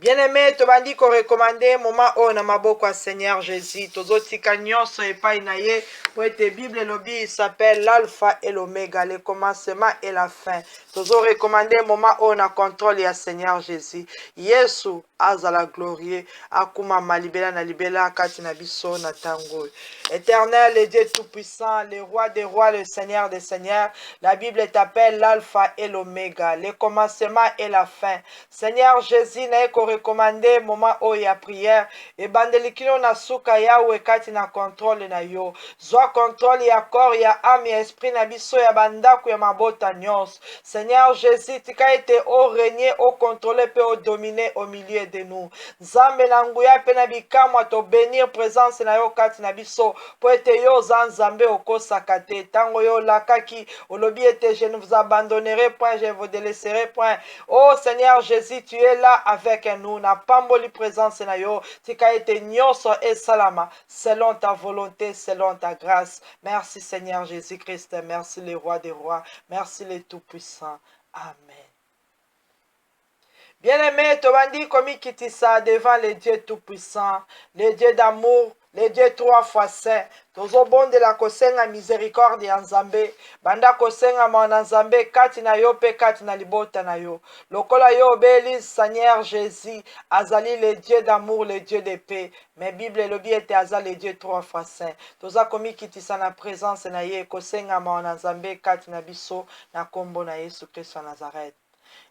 Bien-aimé, tobandi ko recommandé moment o na maboko ya Seigneur Jésus. Tozotika nyonso epai na ye. Po ete Bible lobi il s'appelle l'alpha et l'oméga, le commencement et la fin. Tozo recommandé moment o na contrôle ya Seigneur Jésus. Yesu azala glorieux, akuma malibela na libela kati na biso na tango. Éternel, le Dieu tout-puissant, le roi des rois, le Seigneur des seigneurs. La Bible t'appelle l'alpha et l'oméga, le commencement et la fin. Seigneur Jésus, na eko recommandé moment o ya prière. E bandelikino na suka yawe kati na contrôle na yo. Zwa contrôle ya corps, ya âme, ya esprit na biso ya bandako ya mabota nyonso. Seigneur Jésus, tika ete o régner, o contrôler pe o dominer au milieu de nous. Nzambe na nguya pe na bikamwa to bénir présence na yo kati na biso. Po ete yo za nzambe okosaka te. Tango yo lakaki olobi ete je ne vous abandonnerai point, je vous délaisserai point. Oh Seigneur Jésus, tu es là avec nous. Na pamboli présence na yo. Tika ete nyonso e salama selon ta volonté, selon ta grâce. Merci Seigneur Jésus-Christ. Merci le roi des rois. Merci le tout-puissant. Amen. Bien-aimé, tobandi komi kitisa devant le Dieu tout-puissant, le Dieu d'amour, le Dieu 3 fois saint. Tozo bonde la kosenga miséricorde ya Nzambe, banda kosenga mwana Nzambe kati na yo pe kati na libota na yo. Lokola yo obeli Seigneur Jésus, azali le Dieu d'amour, le Dieu de paix. Mais Bible lobi ete azali le Dieu 3 fois saint. Toza komi kitisa na présence na ye kosenga mwana Nzambe kati na biso na kombo na Yesu Christ wa Nazareth.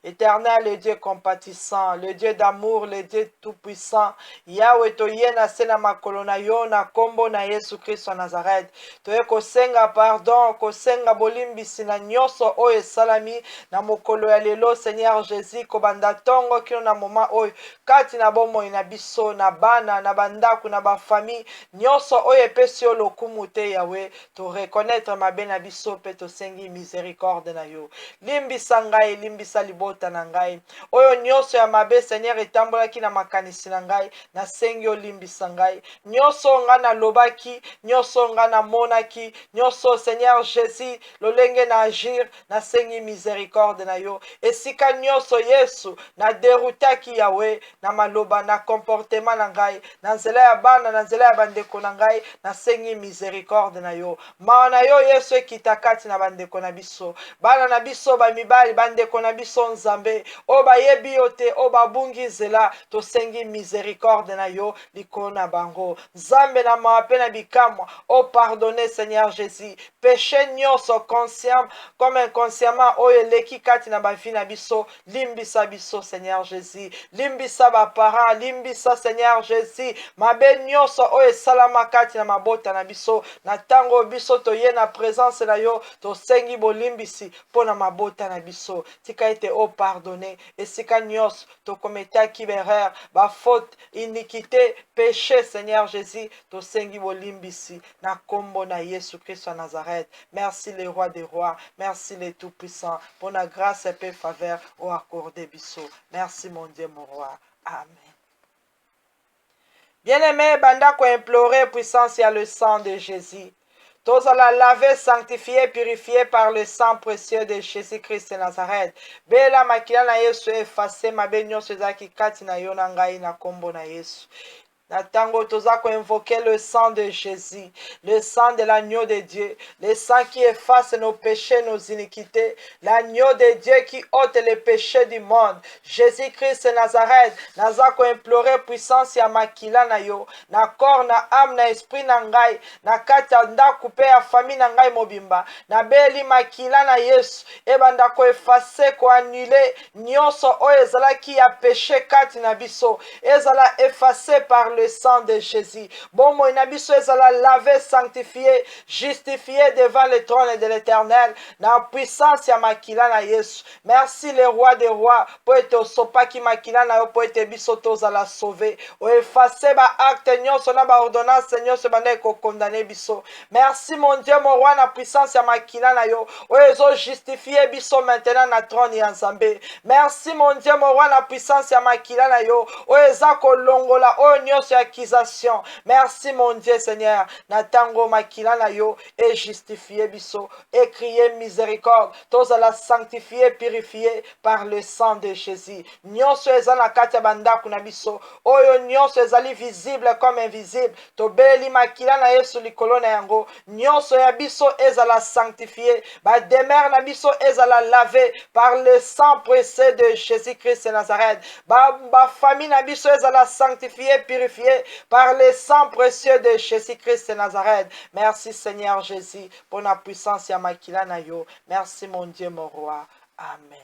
Éternel, le Dieu compatissant, le Dieu d'amour, le Dieu tout-puissant, Yahweh toye na sena makolo na yo na kombo na Yesu Christ wa Nazareth. Toye kosenga pardon, kosenga bolimbisi na nyonso oyo esalami na mokolo ya lelo, Seigneur Jésus, kobanda tongo kino na moma oyo kati na bomoi na biso, na bana, na bandako, na bafamille, nyonso oyo epesi yo lokumu te Yahweh, to reconnaître mabe na biso pe tosengi miséricorde na yo. Limbisa ngai, limbisa libota na ngai. Oyo nyonso ya mabe Seigneur etambolaki na makanisi na ngai, nasengi olimbisa ngai. Nyonso nga na lobaki, nyonso nga na monaki, nyonso Seigneur Jésus lolenge na agir, nasengi miséricorde na yo. Esika nyonso Yesu na derutaki Yahweh na maloba na comportement na ngai, na nzela ya bana, na nzela ya bandeko na ngai, nasengi miséricorde na yo. Mawa na yo Yesu ekita kati na bandeko na biso. Bana na biso bamibali bandeko na biso Nzambe o bayebi yo te, o babungi nzela, tosengi miséricorde na yo likolo na bango. Nzambe na mawa pe na bikamwa o pardonner Seigneur Jésus péché nyonso conscient comme inconsciemment oyo eleki kati na bavi na biso. Limbisa biso Seigneur Jésus, limbisa baparent, limbisa Seigneur Jésus mabe nyonso oyo esalama kati na mabota na biso. Na tango biso toye na présence na yo, tosengi bolimbisi mpo na mabota na biso. Tika ete o pardonner esika nyonso tokometaki berere, bafaute, iniquité, péché Seigneur Jésus, tosengi bolimbisi na kombo na Yesu Christ wa Nazareth. Merci le roi des rois, merci le tout-puissant pour la grâce et paix faveur au accordé biso. Merci mon Dieu mon roi. Amen. Bien-aimé, banda ko implorer puissance ya le sang de Jésus. Tozala lavé, sanctifié, purifié par le sang précieux de Jésus-Christ de Nazareth. Bela makila na Yesu effacé, mabe nyonso ezalaki kati na yo na ngai na kombo na Yesu. Na tango toza ko invoquer le sang de Jésus, le sang de l'agneau de Dieu, le sang qui efface nos péchés, nos iniquités, l'agneau de Dieu qui ôte les péchés du monde. Jésus-Christ de Nazareth, naza ko implorer puissance ya makila na yo, na corps, na âme, na esprit na ngai, na kati ndako pe ya famille na ngai mobimba, na beli makila na Yesu, ebanda ko effacer, ko annuler nyonso oyo ezalaki ya péché kati na biso, ezala effacer par le sang de Jésus. Bon moi na biso ezala lavé, sanctifié, justifié devant le trône de l'Éternel na puissance ya makila na Yesu. Merci le roi des rois po ete osopaki makila na yo po ete biso tozala sauvé, o effacer ba acte nyonso na ba ordonnance nyonso banda ko condamner biso. Merci mon Dieu mon roi na puissance ya makila na yo o ezo justifier biso maintenant na trône ya Nzambe. Merci mon Dieu mon roi na puissance ya makila na yo o eza kolongola o nyonso nyonso accusation. Merci mon Dieu Seigneur. Natango makila na yo et justifier biso et crier miséricorde. Tozala sanctifié, purifié par le sang de Jésus. Nyonso eza na kati ya bandako na biso. Oyo nyonso ezali visible comme invisible. Tobeli makila na Yesu likolo na yango. Nyonso ya biso ezala sanctifié. Ba demeure na biso ezala lavé par le sang précieux de Jésus-Christ de Nazareth. Ba famille na biso ezala sanctifié, purifié par le sang précieux de Jésus-Christ de Nazareth. Merci Seigneur Jésus pour la puissance ya makila na yo. Merci mon Dieu mon roi. Amen.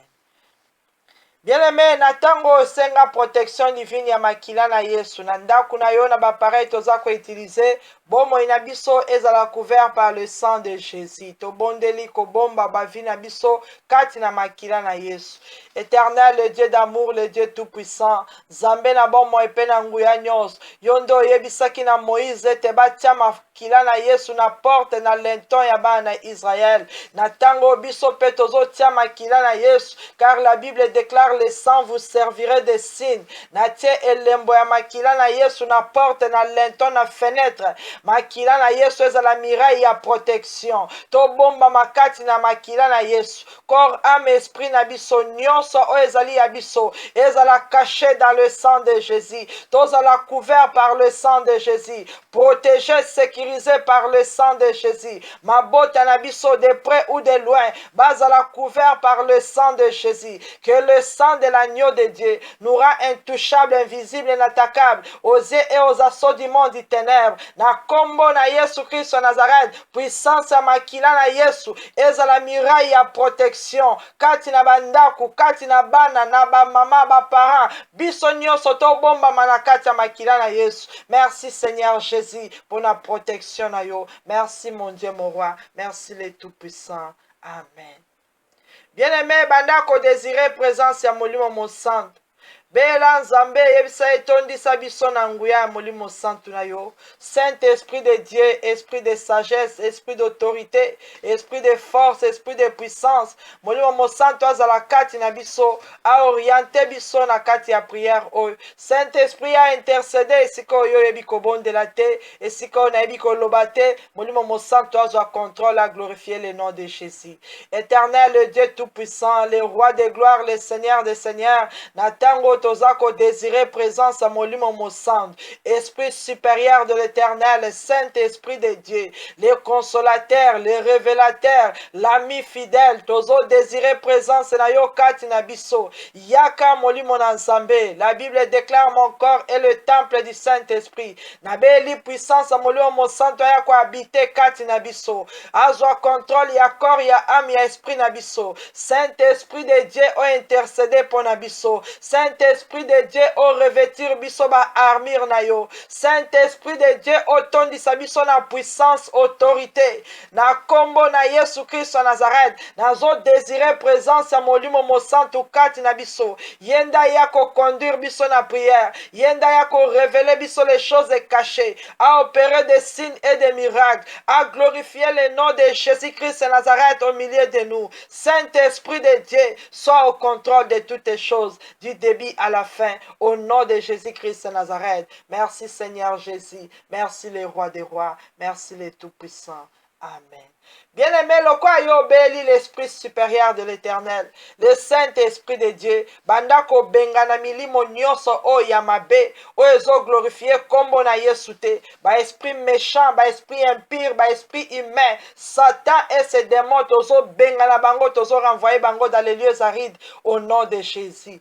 Bien-aimé, natango osenga protection divine ya makila na Yesu. Na ndako na yo na bapareil toza ko utiliser. Bomoi na biso ezala couvert par le sang de Jésus. Tobondeli kobomba bavi na biso kati na makila na Yesu. Éternel, le Dieu d'amour, le Dieu tout-puissant. Zambe na bomoi pe na nguya nyonso. Yondo oyebisaki na Moïse te batia makila na Yesu na porte na lenton ya bana na Israël. Na tango biso pe tozo tia makila na Yesu. Car la Bible déclare le sang vous servirait de signe. Na tie elembo ya makila na Yesu na porte na lenton na fenêtre. Makila na Yesu ezala miraille ya protection. To bomba makati na makila na Yesu. Corps, âme, esprit na biso nyonso o ezali ya biso. Ezala caché dans le sang de Jésus. Tozala couvert par le sang de Jésus. Protégé, sécurisé par le sang de Jésus. Mabota na biso de près ou de loin. Bazala couvert par le sang de Jésus. Que le sang de l'agneau de Dieu nous rend intouchable, invisible, inattaquable aux yeux et aux assauts du monde du ténèbres. Na kombo na Yesu Christ Nazareth, puissance ya makila na Yesu, ezala miraille ya protection, kati na bandaku, kati na bana, na ba mama, ba parents, biso nyonso to bomba mana kati ya makila na Yesu. Merci Seigneur Jésus pour la protection na yo. Merci mon Dieu mon roi, merci le tout-puissant. Amen. Bien-aimé, bandako désiré présence ya molimo mo santo. Bela nzambe yebisa etondisa biso na nguya ya molimo santu na yo. Saint-Esprit de Dieu, esprit de sagesse, esprit d'autorité, esprit de force, esprit de puissance. Molimo mo santu azala kati na biso, a orienté biso na kati ya prière oyo. Saint-Esprit a intercédé esika oyo yebi kobondela te, esika oyo nayebi koloba te. Molimo mo santu azwa contrôle à glorifier le nom de Jésus. Éternel, le Dieu tout-puissant, le roi de gloire, le Seigneur des seigneurs, natango tozako désiré présence à molimo mosand, esprit supérieur de l'éternel, Saint-Esprit de Dieu, le consolateur, le révélateur, l'ami fidèle, tozo désiré présence na yo kati na biso, yaka molimo na nzambe. La Bible déclare mon corps est le temple du Saint-Esprit. Nabeli puissance à molimo mosand ya ko habiter kati na biso. Azwa contrôle ya corps, ya âme, ya esprit na biso. Saint-Esprit de Dieu o intercédé pour na biso. Saint-Esprit de Dieu, au revêtir biso ba armure na yo. Saint-Esprit de Dieu, au tondisa biso na puissance, autorité. Na kombo na Yesu Christ Nazareth. Nazo désiré présence ya molimo mo santu kati na biso. Yenda yako conduire biso na prière. Yenda yako révéler biso les choses cachées. À opérer des signes et des miracles. À glorifier le nom de Jésus-Christ Nazareth au milieu de nous. Saint-Esprit de Dieu, sois au contrôle de toutes les choses. Du début à la fin, au nom de Jésus-Christ Nazareth. Merci Seigneur Jésus, merci le roi des rois, merci le tout-puissant. Amen. Bien-aimé, le quoi yo béli l'esprit supérieur de l'éternel, le Saint-Esprit de Dieu, bandako bengana milimo nyonso o yamabe, o ezo glorifié kombo na Yesu te, ba esprit méchant, ba esprit impur, ba esprit humain, Satan et ses démons, tozo bengana bango, tozo renvoyer bango dans les lieux arides, au nom de Jésus.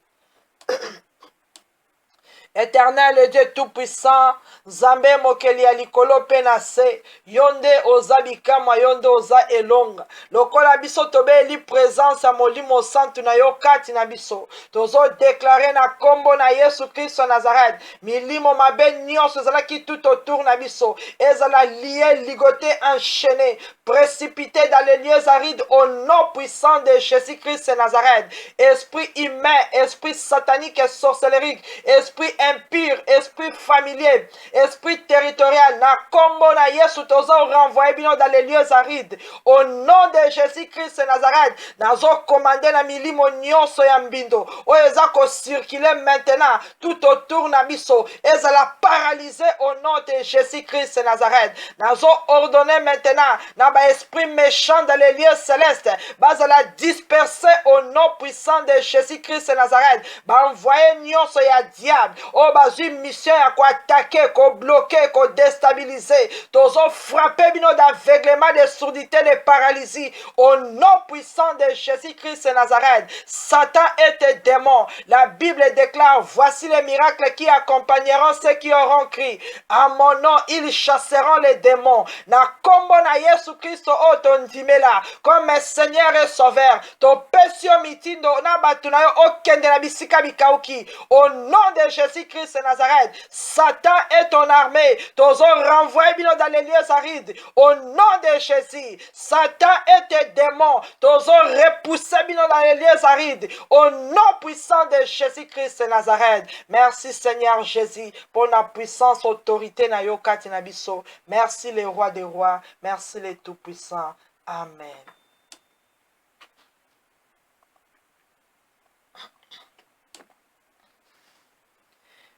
Éternel, le Dieu tout-puissant, Zambé mokeli ya likolo penase, yonde oza bikama, yonde oza elonga. Lokola biso tobeli présence ya molimo santu na yo kati na biso. Tozo déclarer na kombo na Yesu Christ Nazareth. Milimo mabe nyonso ezalaki tout autour na biso. Ezala lié, ligoté, enchaîné, précipité dans les lieux arides au nom puissant de Jésus Christ Nazareth. Esprit humain, esprit satanique et sorcellerique, esprit impur, esprit familier, esprit territorial, na kombo na Yesu tozo renvoyer bino dans les lieux arides. Au nom de Jésus-Christ de Nazareth, nazo commander na milimo nyonso ya mbindo. Oyo eza ko circuler maintenant tout autour na biso. Ezala paralysé au nom de Jésus-Christ de Nazareth. Nazo ordonner maintenant na ba esprit méchant dans les lieux célestes. Bazala disperser au nom puissant de Jésus-Christ de Nazareth. Ba envoyer nyonso ya diable. O bazui mission ya ko attaquer, ko bloquer, ko déstabiliser. Tozo frapper bino d'aveuglement, de surdité, de paralysie. Au nom puissant de Jésus-Christ de Nazareth. Satan et tes démons. La Bible déclare, voici les miracles qui accompagneront ceux qui auront crié. À mon nom, ils chasseront les démons. Na kombo na Yesu Christo o tondimela comme Seigneur et Sauveur. To pesio mitindo na batunayo okende na bisika bikauki. Au nom de Jésus-Christ de Nazareth, Satan et ton armée, tozo renvoyer bino dans les lieux arides. Au nom de Jésus, Satan et tes démons, tozo repousser bino dans les lieux arides. Au nom puissant de Jésus-Christ de Nazareth. Merci Seigneur Jésus pour la puissance, autorité na yo kati na biso. Merci le roi des rois, merci le tout-puissant. Amen.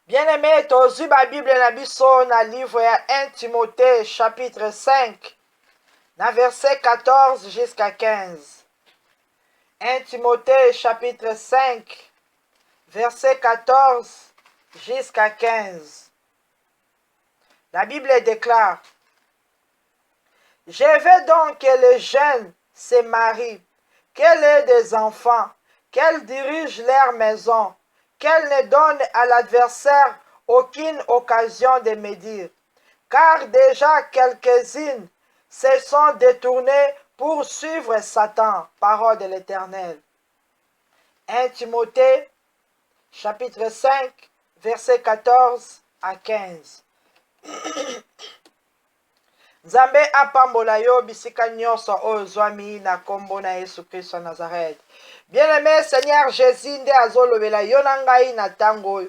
Bien-aimé, tozu ba Bible na biso na livre ya 1 Timothée chapitre 5, na verset 14 jusqu'à 15. 1 Timothée chapitre 5, verset 14 jusqu'à 15. La Bible déclare, je veux donc que les jeunes se marient, qu'elles aient des enfants, qu'elles dirigent leur maison, qu'elles ne donnent à l'adversaire aucune occasion de médire. Car déjà quelques-unes se sont détournées pour suivre Satan. Parole de l'Éternel. 1 Timothée, chapitre 5, verset 14 à 15. Nzambe apambola yo bisika nyonso oyo zwami na kombo na Yesu Kristo Nazareth. Bien-aimé Seigneur Jésus nde azolobela yo na ngai na tango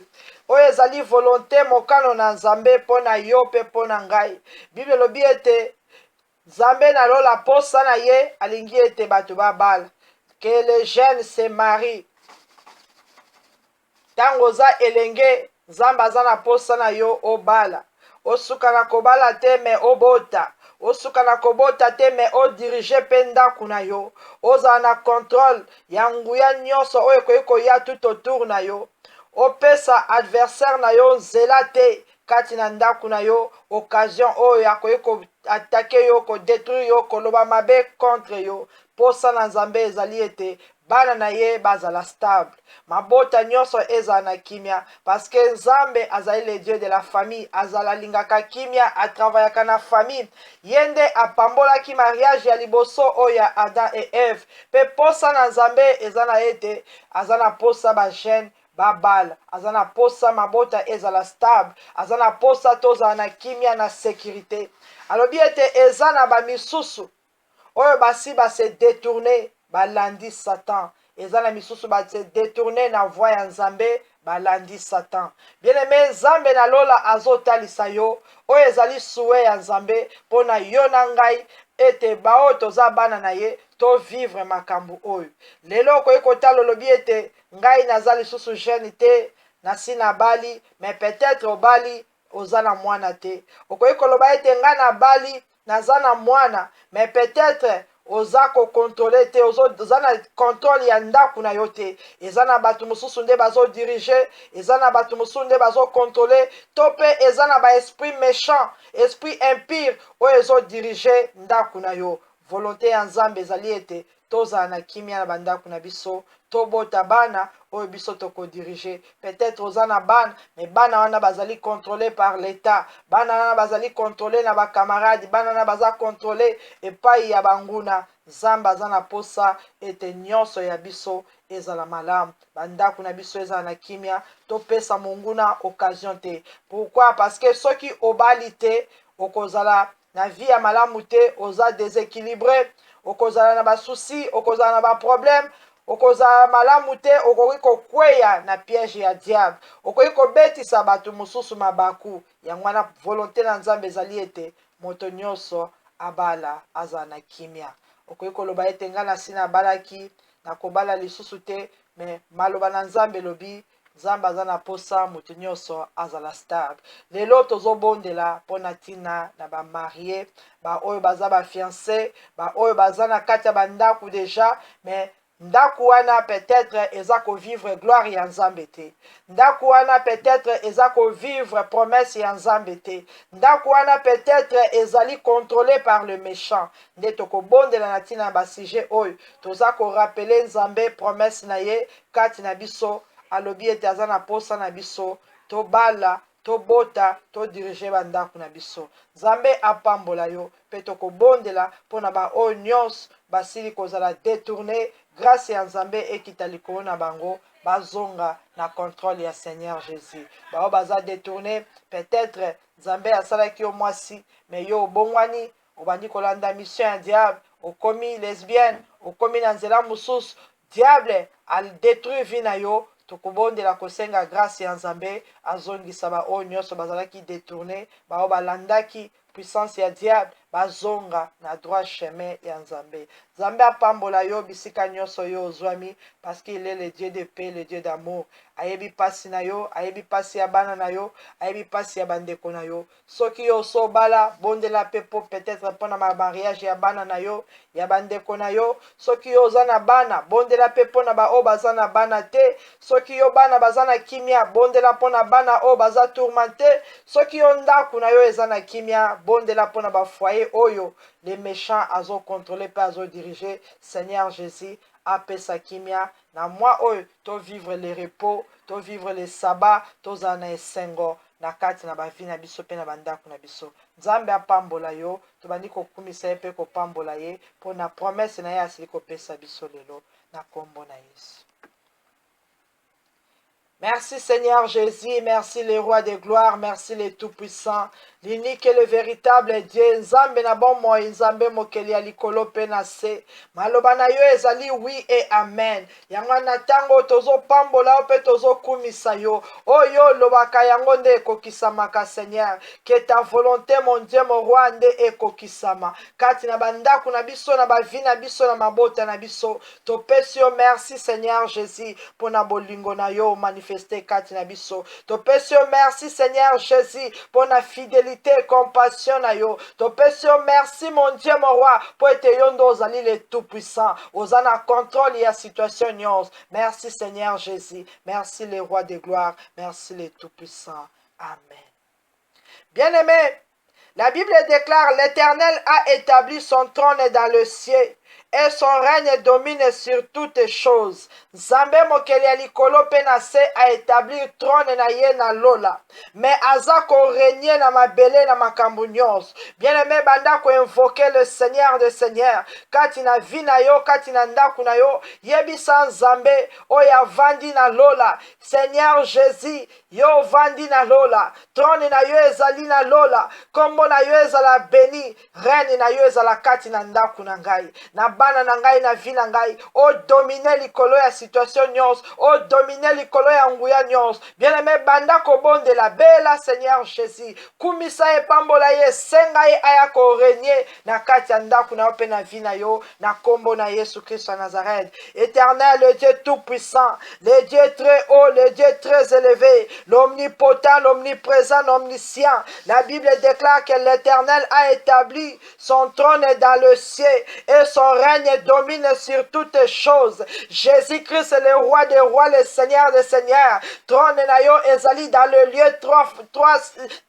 oyo ezali volonté mokano na Nzambe mpo na yo mpe mpo na ngai. Bible lobi ete Nzambe nalola posa na ye alingi ete bato babala, que les jeunes se marient. Tango za elenge Nzambe aza na posa na yo obala. Osuka na kobala te me obota. Osuka na kobota te me odirige mpe ndako na yo. Ozala na contrôle ya nguya nyonso oyo ekoki koya tout autour na yo. Opesa adversaire na yo nzela te kati na ndako na yo. Occasion oyo akoki koatake yo, kodétruire yo, koloba mabe contre yo. Posa na Nzambe ezali ete bana na ye bazala stable. Mabota nyonso ezala na kimia. Parce que Nzambe azali le Dieu de la famille. Azala lingaka kimia, atravaillaka na famille. Yende apambolaki mariage ya liboso oyo ya Adam et Eve. Pe posa na Nzambe ezala ete azala posa ba jeune babala. Azala posa mabota ezala stable. Azala posa tozala na kimia na sécurité. Alobi ete ezana ba misusu oyo basi base détourner balandi Satan. Ezana misusu base détourner na voie ya Nzambe balandi Satan. Bien-aimé, Nzambe na lola azotalisa yo oyo ezali souhait ya Nzambe pona yo na ngai ete bao toza bana na ye to vivre makambu oyo. Lelo koyi kotala lobi ete ngai naza lisusu jeune te nasi na bali, mais peut-être obali oza na mwana te. Okoyi koloba ete ngai na bali naza na mwana, mais peut-être oza ko contrôler te, oza na contrôle ya ndako na yo te. Eza na bato mosusu nde bazo diriger, eza na bato mosusu nde bazo contrôler, to pe eza na ba esprit méchant, esprit impur oyo ezo diriger ndako na yo. Volonté ya Nzambe ezali ete tozala na kimia na bandako na biso, tobota bana oyo biso toko diriger. Peut-être oza na bana, mais bana wana bazali contrôlé par l'État. Bana wana bazali contrôlé na ba camarades, bana wana baza contrôlé epai ya banguna. Nzambe aza na posa ete nyonso ya biso ezala malamu. Bandako na biso ezala na kimia, topesa monguna occasion te. Pourquoi? Parce que soki obali te, okozala na vie ya malamu te, oza déséquilibré, okozala na ba souci, okozala na ba problème, okozala malamu te, okoki kokweya na piège ya diable, okoki kobetisa bato mosusu mabaku. Yango wana volonté na Nzambe ezali ete moto nyonso abala azala na kimia. Okoki koloba ete nga na sina abalaki na kobala lisusu te, me maloba na Nzambe lobi Nzambe aza na posa moto nyonso azala stable. Lelo tozobondela mpona ntina na bamarie, baoyo baza bafiancé, baoyo baza na kati ya bandako deja, me ndako wana peut-être eza kovivre gloire ya Nzambe te. Ndako wana peut-être eza kovivre promesse ya Nzambe te. Ndako wana peut-être ezali contrôlé par le méchant. Nde tokobondela na ntina na basije oyo toza korapele Nzambe promesse na ye kati na biso. Alobi ete aza na posa na biso tobala, tobota, todirige bandako na biso. Nzambe apambola yo mpe tokobondela mpona baoyo nyonso basili kozala détourné. Grâce ya Nzambe ekita likolo na bango, bazonga na contrôle ya Seigneur Jésus. Bao baza détourné, peut-être Nzambe asalaki yo mwasi, mais yo obongwani, obandi kolanda mission ya diable, okomi lesbienne, okomi na nzela mosusu, diable aldétruit vi na yo. Tokobondela kosenga grâce ya Nzambe azongisa baoyo nyonso bazalaki détourné, bao balandaki puissance ya diable, bazonga na droit chemin ya Nzambe. Nzambe apambola yo bisika nyonso yo ozwami, parce qu'il est le Dieu de paix, le Dieu d'amour. Ayebi pasi na yo, ayebi pasi ya bana na yo, ayebi pasi ya bandeko na yo. Soki yo sobala bondela pe po peut-être mpona mariage ya bana na yo, ya bandeko na yo. Soki yo oza na bana bondela pe mpona baoyo baza na bana te. Soki yo bana baza na kimia bondela mpona bana oyo baza tourmenté. Soki yo ndako na yo eza na kimia bondela mpona bafoyer oyo les méchants azo contrôler pe azo diriger. Seigneur Jésus apesa kimia na moi oyo to vivre le repos, to vivre le sabbat, tozala na esengo na kati na bavi na biso mpe na bandako na biso. Nzambe apambola yo, tobandi kokumisa ye mpe kopambola ye mpona promese na ye asili kopesa biso lelo na kombo na Yesu. Merci Seigneur Jésus, merci le roi de gloire, merci le tout-puissant, l'unique et le véritable Dieu. Nzambe na bon moi, Nzambe mokeli ya likolo pe na se. Maloba na yo ezali oui et amen. Yango na tango tozo pambola pe tozo kumisa yo. Oyo lobaka yango nde ekokisamaka Seigneur. Que ta volonté mon Dieu mon roi nde ekokisama. Kati na bandako na biso na bavi na biso na mabota na biso. Topesi yo merci Seigneur Jésus pour na bolingo na yo manifester kati na biso. Topesi yo merci Seigneur Jésus pour na fidélité et compassion na yo. Topesi yo merci mon Dieu mon roi pour ete yo ndo ozali le tout puissant. Oza na contrôle ya situation nyonso. Merci Seigneur Jésus. Merci le roi de gloire. Merci le tout puissant. Amen. Bien-aimé, la Bible déclare l'Éternel a établi son trône dans le ciel et son règne domine sur toutes choses. Nzambe mokeli ya likolo pe na se a établi trône na ye na lola. Mais aza ko régner na mabele na makambo nyonso. Bien-aimé, banda ko invoquer le Seigneur de Seigneur. Kati na vi na yo, kati na ndako na yo, yebisa Nzambe oyo avandi na lola. Seigneur Jésus, yo vandi na lola. Trône na yo ezali na lola. Kombo na yo ezala béni. Reine na yo ezala kati na ndako na ngai. Na bana na ngai na vi na ngai. O domine likolo ya situation nyonso. O domine likolo ya nguya nyonso. Bien-aimé, banda kobondela bela Seigneur Jésus. Kumisa ye pambola ye senga ye aya ko régner na kati ya ndako na yo pe na vi na yo. Na kombo na Yesu Christ à Nazareth. Éternel, le Dieu tout-puissant, le Dieu très haut, le Dieu très élevé, l'omnipotent, l'omniprésent, l'omniscient. La Bible déclare que l'Éternel a établi son trône dans le ciel et son règne domine sur toutes choses. Jésus-Christ est le roi des rois, le Seigneur des seigneurs. Trône na yo ezali dans le lieu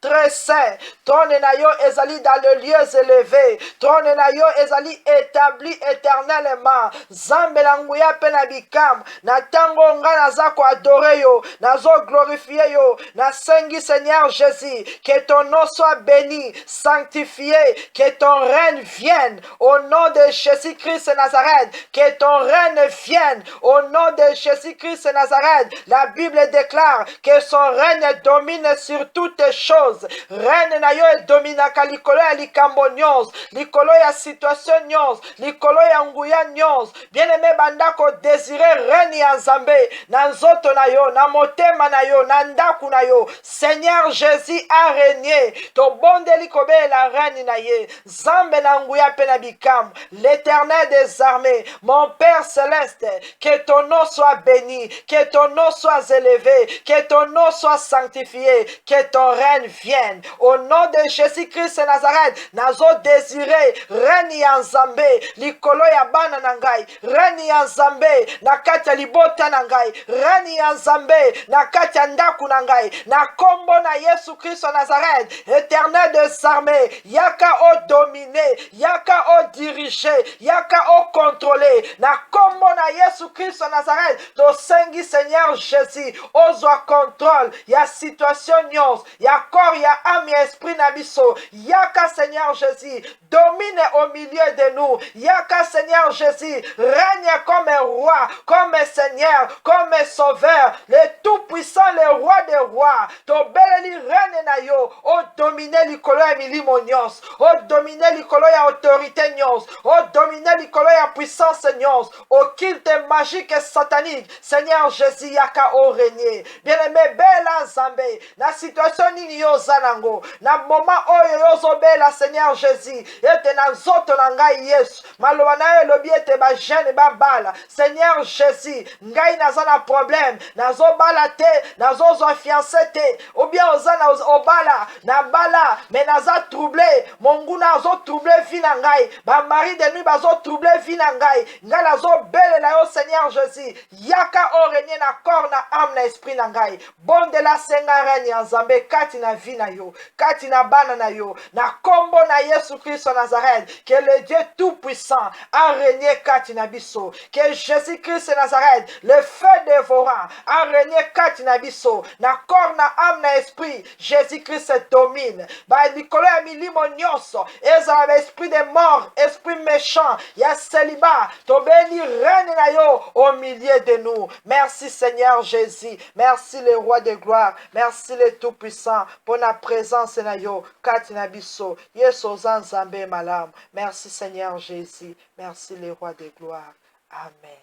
très saint. Trône na yo ezali dans le lieu élevé. Trône na yo ezali établi éternellement. Zambe la nguya pe na bikam. Na tango nga naza ko adorer yo, nazo glorifier yo, na sengi Seigneur Jésus, que ton nom soit béni, sanctifié, que ton règne vienne au nom de Jésus-Christ Jésus-Christ de Nazareth, que ton règne vienne. Au nom de Jésus-Christ de Nazareth, la Bible déclare que son règne domine sur toutes choses. Règne na yo dominaka likolo ya likambo nyonso, likolo ya situation nyonso, likolo ya nguya nyonso. Bien-aimé bandako, désiré règne ya Nzambe na nzoto na yo, na motema na yo, na ndaku na yo. Seigneur Jésus a régné. Tobondeli kobe la reine na ye. Nzambe na nguya pe na bikam. L'Éternel des armées, mon Père céleste, que ton nom soit béni, que ton nom soit élevé, que ton nom soit sanctifié, que ton règne vienne. Au nom de Jésus-Christ de Nazareth, nazo désiré règne ya Nzambe likolo ya bana na ngai, règne ya Nzambe na kati ya libota na ngai, règne ya Nzambe na kati ya ndaku na ngai, na kombo na Yesu Christ de Nazareth, Éternel des armées, yaka o dominer, yaka o diriger, yaka o contrôler, na kombo na Yesu Christ de Nazareth, to sengi Seigneur Jésus, ozwa contrôle, ya situation nyons, ya corps, ya âme, ya esprit na biso, yaka Seigneur Jésus, domine au milieu de nous, yaka Seigneur Jésus, règne comme un roi, comme un Seigneur, comme un sauveur, le tout-puissant, le roi des rois, to beleli règne na yo, o domine likolo ya milimo nyons, o domine likolo ya autorité nyons, o domine likolo ya puissance nyons, au culte magique et satanique, Seigneur Jésus, yaka o régner. Bien-aimé, bela Nzambe, na situation nini yo zanango, na moment oyo yo zo bela Seigneur Jésus, ete na nzoto na ngai Yesu, maloba na yo lobi ete ba jeune ba bala, Seigneur Jésus, ngai naza na problème, nazo bala te, nazo zo fiancé te, ou bien oza na obala, na bala, mais naza troublé, mongu nazo troublé vie na ngai, ba mari de nuit bazo troublé vie na ngai, ngai nazo bele na yo Seigneur Jésus, yaka o régner na corps na âme na esprit na ngai, bon de la senga règne ya Nzambe kati na vie na yo, kati na bana na yo, na kombo na Yesu Christ de Nazareth, que le Dieu tout-puissant a régné kati na biso, que Jésus-Christ de Nazareth, le feu dévorant, a régné kati na biso, na corps na âme na esprit, Jésus-Christ domine, ba likolo ya milimo nyonso, ezala esprit de mort, esprit méchant, ya célibat, tobeli règne na yo au milieu de nous. Merci Seigneur Jésus, merci le roi de gloire, merci le tout-puissant, pour la présence na yo, kati na biso, Yesu Nzambe malam. Merci Seigneur Jésus, merci le roi de gloire. Amen.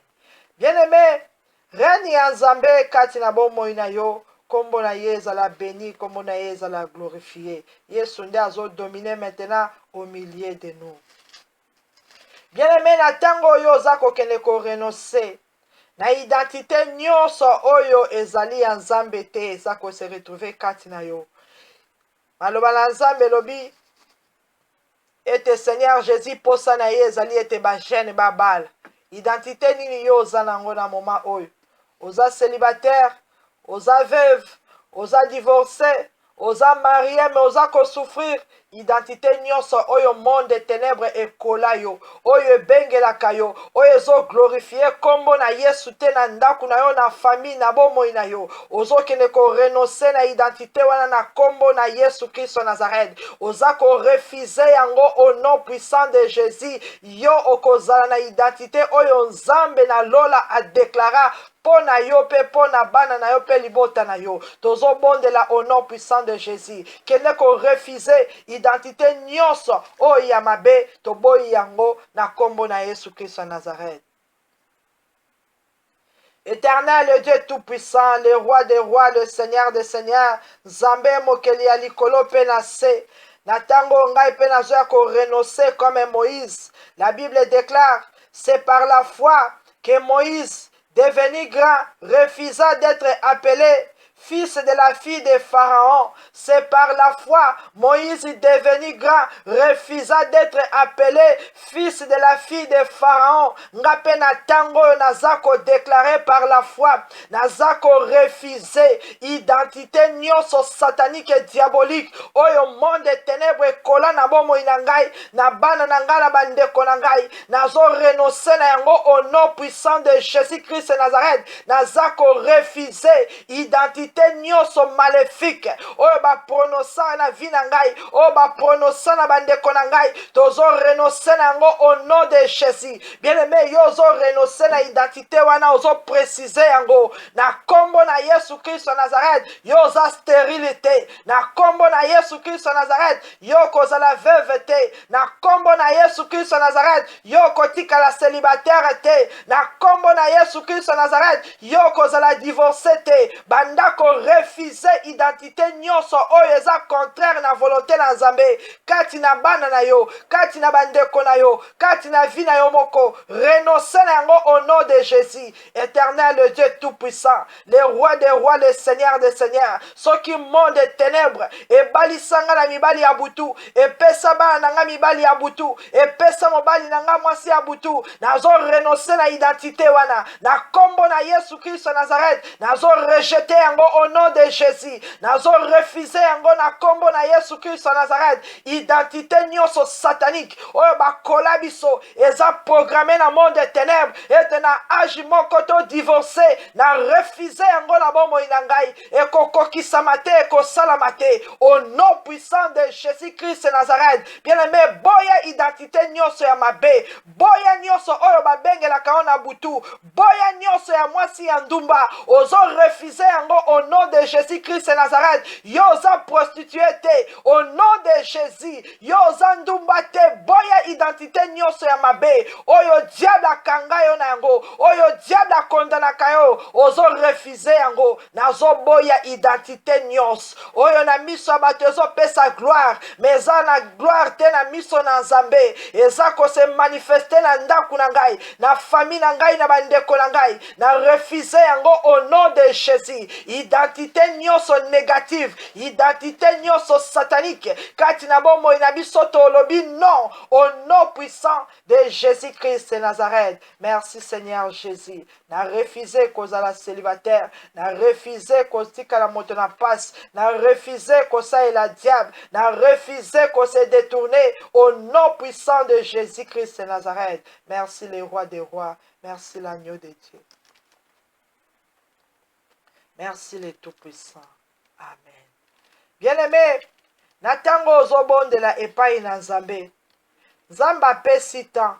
Bien-aimé, règne ya Nzambe kati na bomoi na yo, kombo na ye ezala béni, kombo na ye ezala glorifié. Yesu nde azo dominer maintenant au milieu de nous. Bien-aimé, na tango oyo oza kokende ko renoncer na identité nyonso oyo ezali ya Nzambe te, eza ko se retrouver kati na yo. Maloba na Nzambe lobi ete Seigneur Jésus posa na ye ezali ete ba jeune ba bala. Identité nini yo oza nango na moment oyo? Oza célibataire, oza veuve, oza divorcé, oza marié, mais oza ko souffrir. Identité nyonso oyo monde ténèbres ekola yo, oyo ebengelaka yo, oyo ezo glorifier kombo na Yesu te na ndaku na yo, na famille na bomoi na yo, ozo kende ko renoncer na identité wana na kombo na Yesu Christ de Nazareth, oza ko refuser yango au nom puissant de Jésus, yo okozala na identité oyo Nzambe na lola a déclara pona yo pe pona bana na yo pe libota na yo. Tozo bondela au nom puissant de Jésus. Kende ko refuser identité nyonso o ya mabe to boyi yango na kombo na Yesu Christ de Nazareth. Éternel, le Dieu tout-puissant, le roi des rois, le Seigneur des seigneurs, Nzambe mokeli ya likolo pe na se. Na tango ngai pe nazo ya ko renoncer comme Moïse. La Bible déclare, c'est par la foi que Moïse, devenu grand, refusa d'être appelé fils de la fille de Pharaon. C'est par la foi, Moïse, devenu grand, refusa d'être appelé fils de la fille de Pharaon. Ngape na tango nazako déclaré par la foi, nazako refusé identité nyonso satanique et diabolique. Oyo monde ténèbres kola na bomo inangai, na bana nanga na bandeko nangai, nazo renoncer na yango au nom puissant de Jésus-Christ de Nazareth. Nazako refusé identité identité nyonso maléfique oyo baprononça na vie na ngai oyo baprononça na bandeko na ngai tozo renoncer na yango au nom de Jésus. Bien-aimé, yo ozo renoncer na identité wana ozo préciser yango na kombo na Yesu Kristo Nazareth yo oza stérilité na kombo na Yesu Kristo Nazareth yo kozala veuve te na kombo na Yesu Kristo Nazareth yo kotikala célibataire te na kombo na Yesu Kristo Nazareth yo kozala divorcé te bandako refuser identité nyonso oyo eza contraire na volonté na Nzambe kati na bana na yo kati na bandeko na yo kati na vie na yo moko renoncer na yango au nom de Jésus. Éternel, le Dieu tout-puissant, le roi des rois, le Seigneur des seigneurs, ceux qui montent des ténèbres et balisanga na mibali ya butu et pesa bana nanga mibali ya butu et pesa mobali nanga mwasi ya butu nazo renoncer na identité wana na kombo na Yesu Kristo Nazareth nazo rejeter yango au nom de Jésus nazo refuser yango na kombo na Yesu Kristo Nazareth identité nyonso satanique oyo bakola biso eza programmé na monde des ténèbres et na agi moko to divorcé na refuser yango na bomoi na ngai ekokokisama te ekosalama te au nom puissant de Jésus-Christ Nazareth. Bien-aimé, boya identité nyonso ya mabe boya nyonso oyo babengelaka o na butu boya nyonso ya mwasi ya ndumba ozo refuser yango au nom de Jésus-Christ Nazareth. Yo oza prostitué te au nom de Jésus. Yo oza ndumba te boya identité nyonso ya mabe oyo diable akanga yo na yango oyo diable akondanaka yo ozo refuser yango nazo boya identité nyonso oyo na miso ya bato ezopesa gloire mais eza na gloire te na miso na Nzambe eza kose manifeste na ndako na ngai na famille na ngai na bandeko na ngai na refuser yango au nom de Jésus. Identité nyonso négative identité nyonso satanique kati na bomoi na biso tolobi non au nom puissant de Jésus-Christ Nazareth. Merci Seigneur Jésus. Na refuser kozala célibataire na refuser kotika la moto na passe na refuser kosa et la diable na refuser ko se détourner au nom puissant de Jésus-Christ Nazareth. Merci le roi des rois. Merci l'agneau de Dieu. Merci le tout-puissant. Amen. Bien-aimé, natango ozobonde la epai na Nzambe. Nzambe apesi temps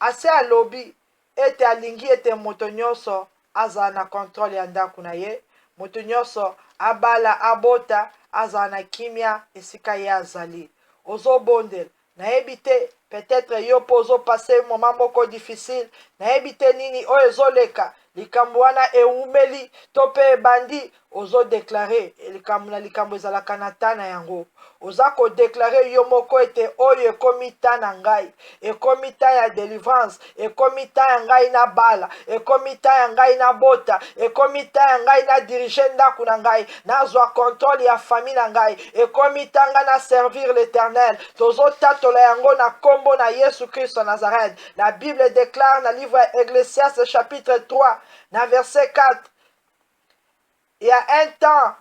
ase alobi ete alingi ete moto nyonso azala na contrôle ya ndako na ye moto nyonso abala abota azala na kimia esika ye azali ozobondela nayebi te peut-être yo mpo ozopase moment moko difficile nayebi te nini oyo ezoleka likambo wana eumeli to mpe ebandi ozodeklare likambo na likambo ezalaka na ta na yango oza kodeklare yo moko ete oyo ekomi ta na ngai ekomi ta ya délivrance ekomi ta ya ngai na bala ekomi ta ya ngai na bota ekomi ta ya ngai na dirige ndako na ngai nazwa contrôle ya famille na ngai ekomi ta ngai na servir l'éternel tozotatola yango na kombo na Yesu Kristo Nazareth. La Bible déclare dans le livre Ecclésiaste chapitre 3 dans verset 4 il y a un temps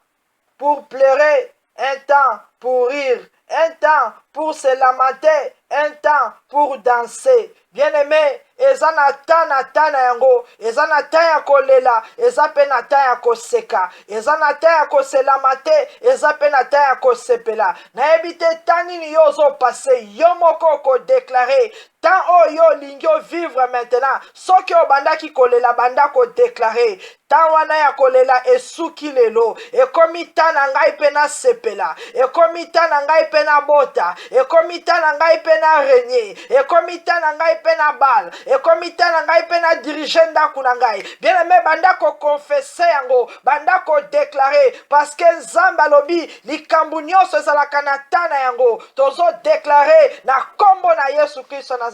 pour pleurer, un temps pour rire, un temps pour se lamenter, un temps pour danser. Bien-aimé, eza na ta na yango, eza na ta ya kolela, eza pe na ta ya koseka, eza na ta ya koselamate, eza pe na ta ya kosepela. Nayebi te ta nini yo ozopase, yo moko kodeklare, tant oyo lingi vivre maintenant, soki obandaki kolela banda kodeklare, tant wana ya kolela esuki lelo, ekomi ta na ngai pe na sepela, ekomi ta na ngai pe na bota, ekomi ta na ngai pe na renie, ekomi ta na ngai pe na bal, ekomi ta na ngai pe na dirige ndako na ngai. Bien aimé, banda ko confesser yango, banda ko déclarer, parce que Nzambe alobi likambo nyonso ezalaka na ta na yango, tozo déclarer na kombo na Yesu Kristo Nazareth.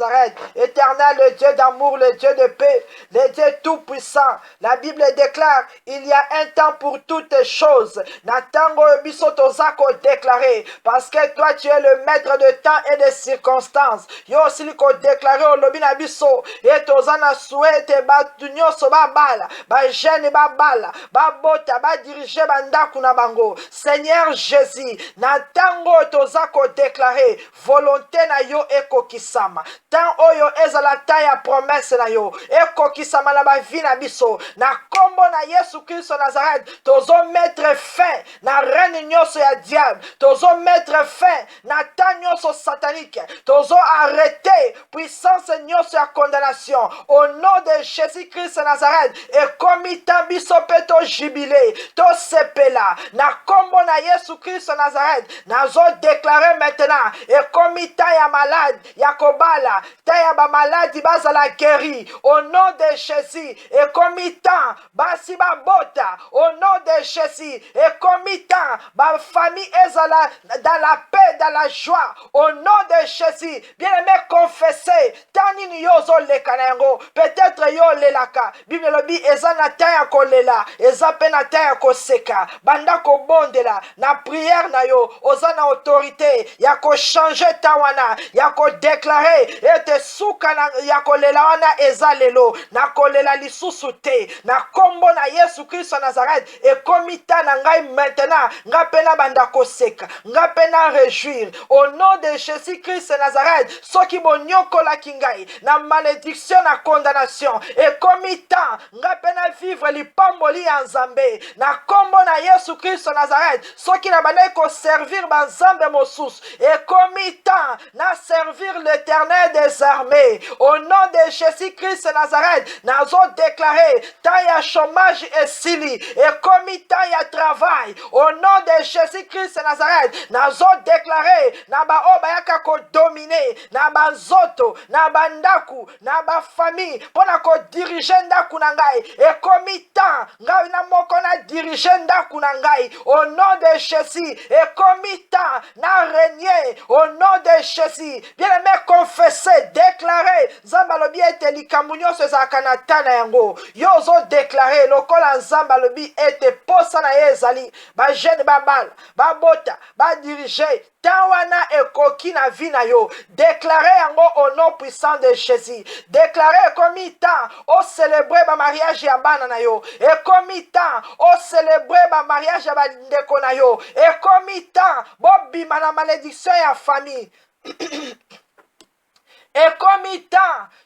Éternel, le Dieu d'amour, le Dieu de paix, le Dieu tout-puissant. La Bible déclare, il y a un temps pour toutes choses. Natango biso toza ko déclarer, parce que toi tu es le maître de temps et de circonstances. circonstances. Yo osili ko déclarer au lobby na biso et tozana souhaite batu nyonso babala ba jeune babala babota ba diriger bandaku na bango. Seigneur Jésus, na tango toza ko déclarer volonté na yo ekokisama. Tant oyo ezala ta ya promesse na yo ekokisama na ba vie na biso. Na kombo na Yesu Christ Nazareth tozo mettre fin na reine nyonso ya diable. Tozo mettre fin na ta nyonso satanique. Tozo arrêter puissance nyonso ya condamnation. Au nom de Jésus-Christ Nazareth et komi tambiso peto jubilé to sepela na kombo na Yesu Christ Nazareth nazo déclarer maintenant et komi ta ya malade ya kobala ta ya ba maladi bazala guéri au nom de Jésus et komi ta basi ba bota au nom de Jésus et komi ta ba famille ezala dans la paix dans la joie au nom de Jésus. Bien-aimé, confessez tanini yozo lekanango peut-être yo lelaka Bible lobi eza na ta ya kolela eza pe na ta ya koseka banda ko bondela na prière na yo oza na autorité ya ko changer ta wana ya ko déclarer ete suka na ya kolela wana eza lelo na kolela lisusu te na kombo na Yesu Christ Nazareth e komita na ngai maintenant nga pena banda koseka nga pena réjouir au nom de Jésus Christ Nazareth soki bonyokola kingai na malédiction na condamnation e komita nga pena vivre lipamboli ya Nzambe na kombo na Yesu Christ Nazareth soki na bana ko servir ba Nzambe mosusu e komita na servir l'Éternel des armées au nom de Jésus Christ Nazareth nazo déclarer ta ya chômage esili e komita ya travail au nom de Jésus Christ Nazareth nazo déclarer na ba obayaka ko dominer na ba nzoto na ba ndaku na ba famille pona ko diriger ndaku na ngai e komita ngai na moko na diriger ndaku na ngai au nom de Jésus e komita na régner au nom de Jésus. Bien-aimé, confesser, déclarer Nzambe alobi ete likambo nyonso ezalaka na tana yango yo ozo déclarer lokola Nzambe alobi ete posa na ye ezali ba jeune babala babota ba diriger tawana ekoki na vie na yo déclarer yango au nom puissant de Jésus. Déclarer comme temps au célébrer ba mariage ya bana na yo et comme temps au célébrer ba mariage ya bandeko na yo et comme temps bobima na malédiction ya famille et comme temps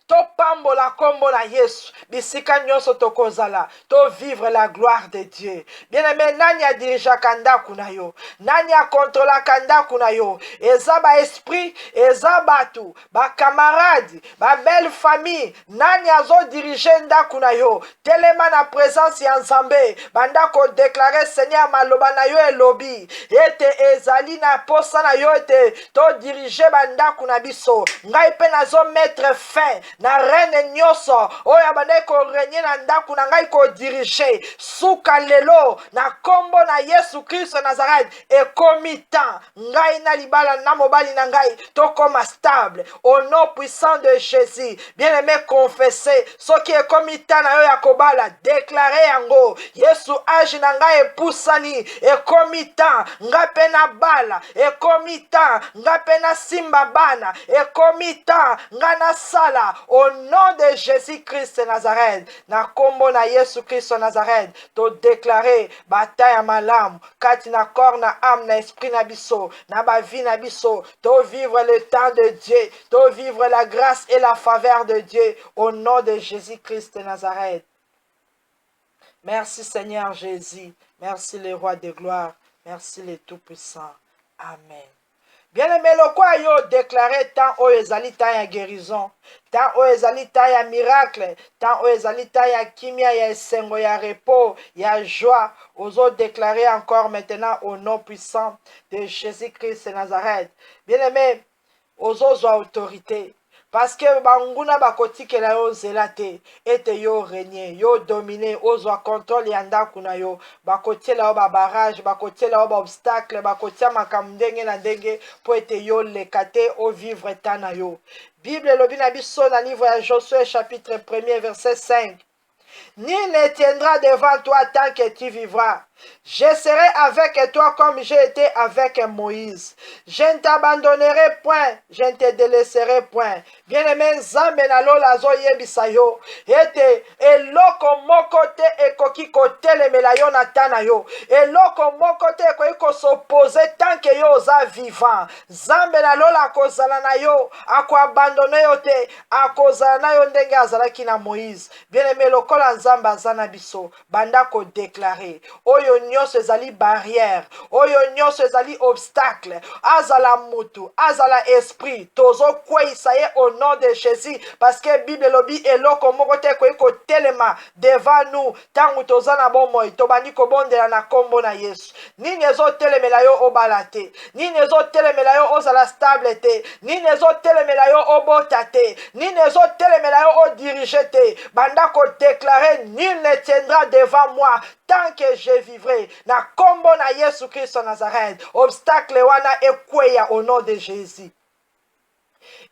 to pambola kombo na Yesu bisika nyonso tokozala to vivre la gloire de Dieu. Bien-aimé, nani a dirija kandaku na yo nani a contrôla kandaku na yo eza ba esprit eza batu ba camarade ba belle famille nani azo diriger ndaku na yo telema na présence ya Nzambe banda ko déclarer Seigneur maloba na yo elobi ete ezali na posa na yo ete to diriger bandaku na biso ngai pe nazo mettre fin na reine nyonso oyo abandai ko régner na ndaku na ngai ko diriger suka lelo na kombo na Yesu Christ Nazareth ekomi temps ngai na libala na mobali na ngai tokoma stable au nom puissant de Jésus. Bien-aimé, confesser soki ekomi temps na yo ya kobala déclarer yango Yesu age na ngai epusani ekomi temps ngai pe na bala ekomi temps ngai pe na simba bana ekomi temps ngai na sala au nom de Jésus-Christ Nazareth na kombo na Yesu Christ Nazareth to déclarer bataille ya malamu kati na corps na âme na esprit na biso na ba vie na biso to vivre le temps de Dieu to vivre la grâce et la faveur de Dieu au nom de Jésus-Christ Nazareth. Merci Seigneur Jésus, merci le roi de gloire, merci le tout-puissant. Amen. Bien-aimé, le quoi yo déclaré tant o ezali ta ya guérison, tant o ezali ta ya miracle, tant o ezali ta ya kimia ya esengo ya repos, ya joie, ozo déclarer encore maintenant au nom puissant de Jésus-Christ Nazareth. Bien-aimé, ozo zo autorité. Parce que banguna bakotikela yo zelate ete yo régner yo dominer ozwa contrôle ya ndaku na yo bakotiela yo ba barrage bakotiela yo ba obstacle bakotia makambo ndenge na ndenge po ete yo lekate o vivre ta na yo. Bible lobi na biso na livre ya Josué chapitre 1er verset 5. Nul ne tiendra devant toi tant que tu vivras. Je serai avec toi comme j'ai été avec Moïse. Je ne t'abandonnerai point, je ne te délaisserai point. Bien-aimé, Nzambe na lola zo yebisa yo. Ete eloko moko te ekoki kotelemela yo na tana yo. Eloko moko te ekoki s'opposer tant que yo oza vivant. Nzambe na lola akozala na yo, akoabandone yo te, akozala na yo ndenge azalaki na Moïse. Bien-aimé, lokola Nzambe aza na biso, banda ko déclarer. Oyo nyonso ezali barrière, oyo nyonso ezali obstacle, azala mutu, azala esprit, tozo kweyisa ye au nom de Jésus, parce que Bible lobi eloko moko te koyi kotelema devant nous, tangu toza na bomoi, tobandi kobondela na kombo na Yesu. Nini ezotelemela yo obala te, nini ezotelemela yo ozala stable te, nini ezotelemela yo obota te, nini ezotelemela yo odirige te, banda ko déclarer, nul ne tiendra devant moi tant que je vivrai. Na kombo na Yesu Christ Nazareth, obstacle wana ekweya au nom de Jésus.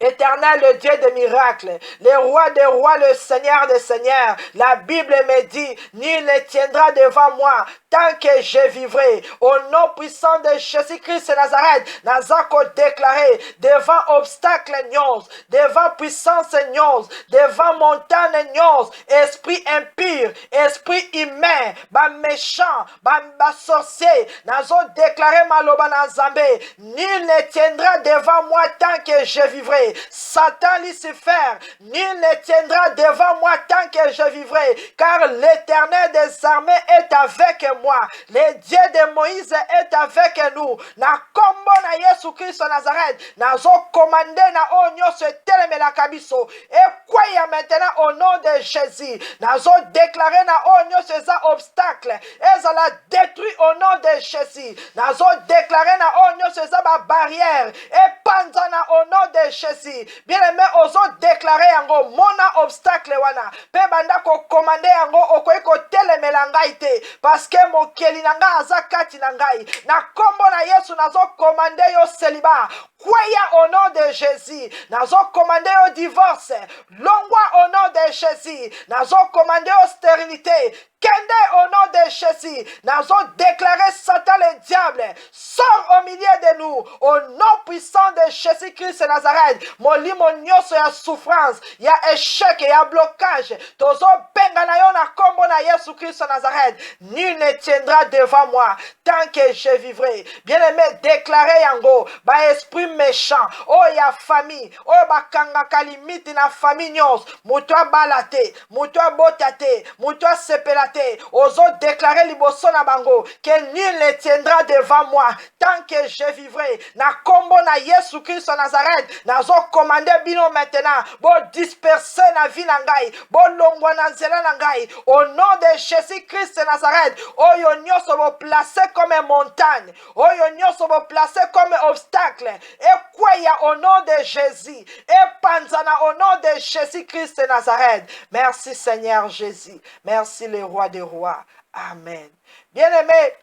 Éternel, le Dieu des miracles, le roi des rois, le Seigneur des seigneurs. La Bible me dit, nul ne tiendra devant moi tant que je vivrai. Au nom puissant de Jésus-Christ de Nazareth, Nazako déclaré devant obstacle nyons, devant puissance nyons, devant montagne nyons, esprit impur, esprit humain, ba méchant, ba sorcier, Nazo déclaré maloba na Nzambe, nul ne tiendra devant moi tant que je vivrai. Satan, Lucifer, nul ne tiendra devant moi tant que je vivrai, car l'Éternel des armées est avec moi. Le Dieu de Moïse est avec nous. Na kombo na Yesu Christ Nazareth, nazo commandé na onyo se teleme la kabiso. Et quoi y a maintenant au nom de Jésus, nazo déclaré na onyo ces obstacles. Et ça l'a détruit au nom de Jésus. Nazo déclaré na onyo ces barrières. Et panzana au nom de Jésus. Bien-aimé, ozo déclaré yango mona obstacle wana. Pe banda ko commandé yango okoyi ko telemela ngai te. Parce que mon keli nanga aza kati na ngai. Na kombo na Yesu nazo commandé yo célibat. Kwaya au nom de Jésus. Nazo commandé yo divorce. Longwa au nom de Jésus. Nazo commandé yo stérilité. Kende au nom de Jésus, nous avons déclaré Satan le diable, sort au milieu de nous, au nom puissant de Jésus-Christ de Nazareth. Moli mon nyoso ya souffrance, ya échec, ya blocage. Tozo benga na yo na kombo na Yesu Christ de Nazareth. Nul ne tiendra devant moi tant que je vivrai. Bien-aimé, déclaré yango, ba esprit méchant, oh ya famille, oh ba kangaka limite na famille nyos, mutwa balate, mutwa botate, mutwa sepelate. Ozo déclarer liboso na bango que nul ne tiendra devant moi tant que je vivrai. Na kombo na Yesu Christ Nazareth, nazo commander bino maintenant, bo disperser na vie na ngai, bo longwa na nzela na ngai, au nom de Jésus Christ Nazareth. Oyo nyoso bo placer comme montagne, oyo nyoso bo placer comme obstacle, et quoi ya au nom de Jésus, et panzana au nom de Jésus Christ Nazareth. Merci Seigneur Jésus, merci le roi des rois. Amen. Bien-aimé,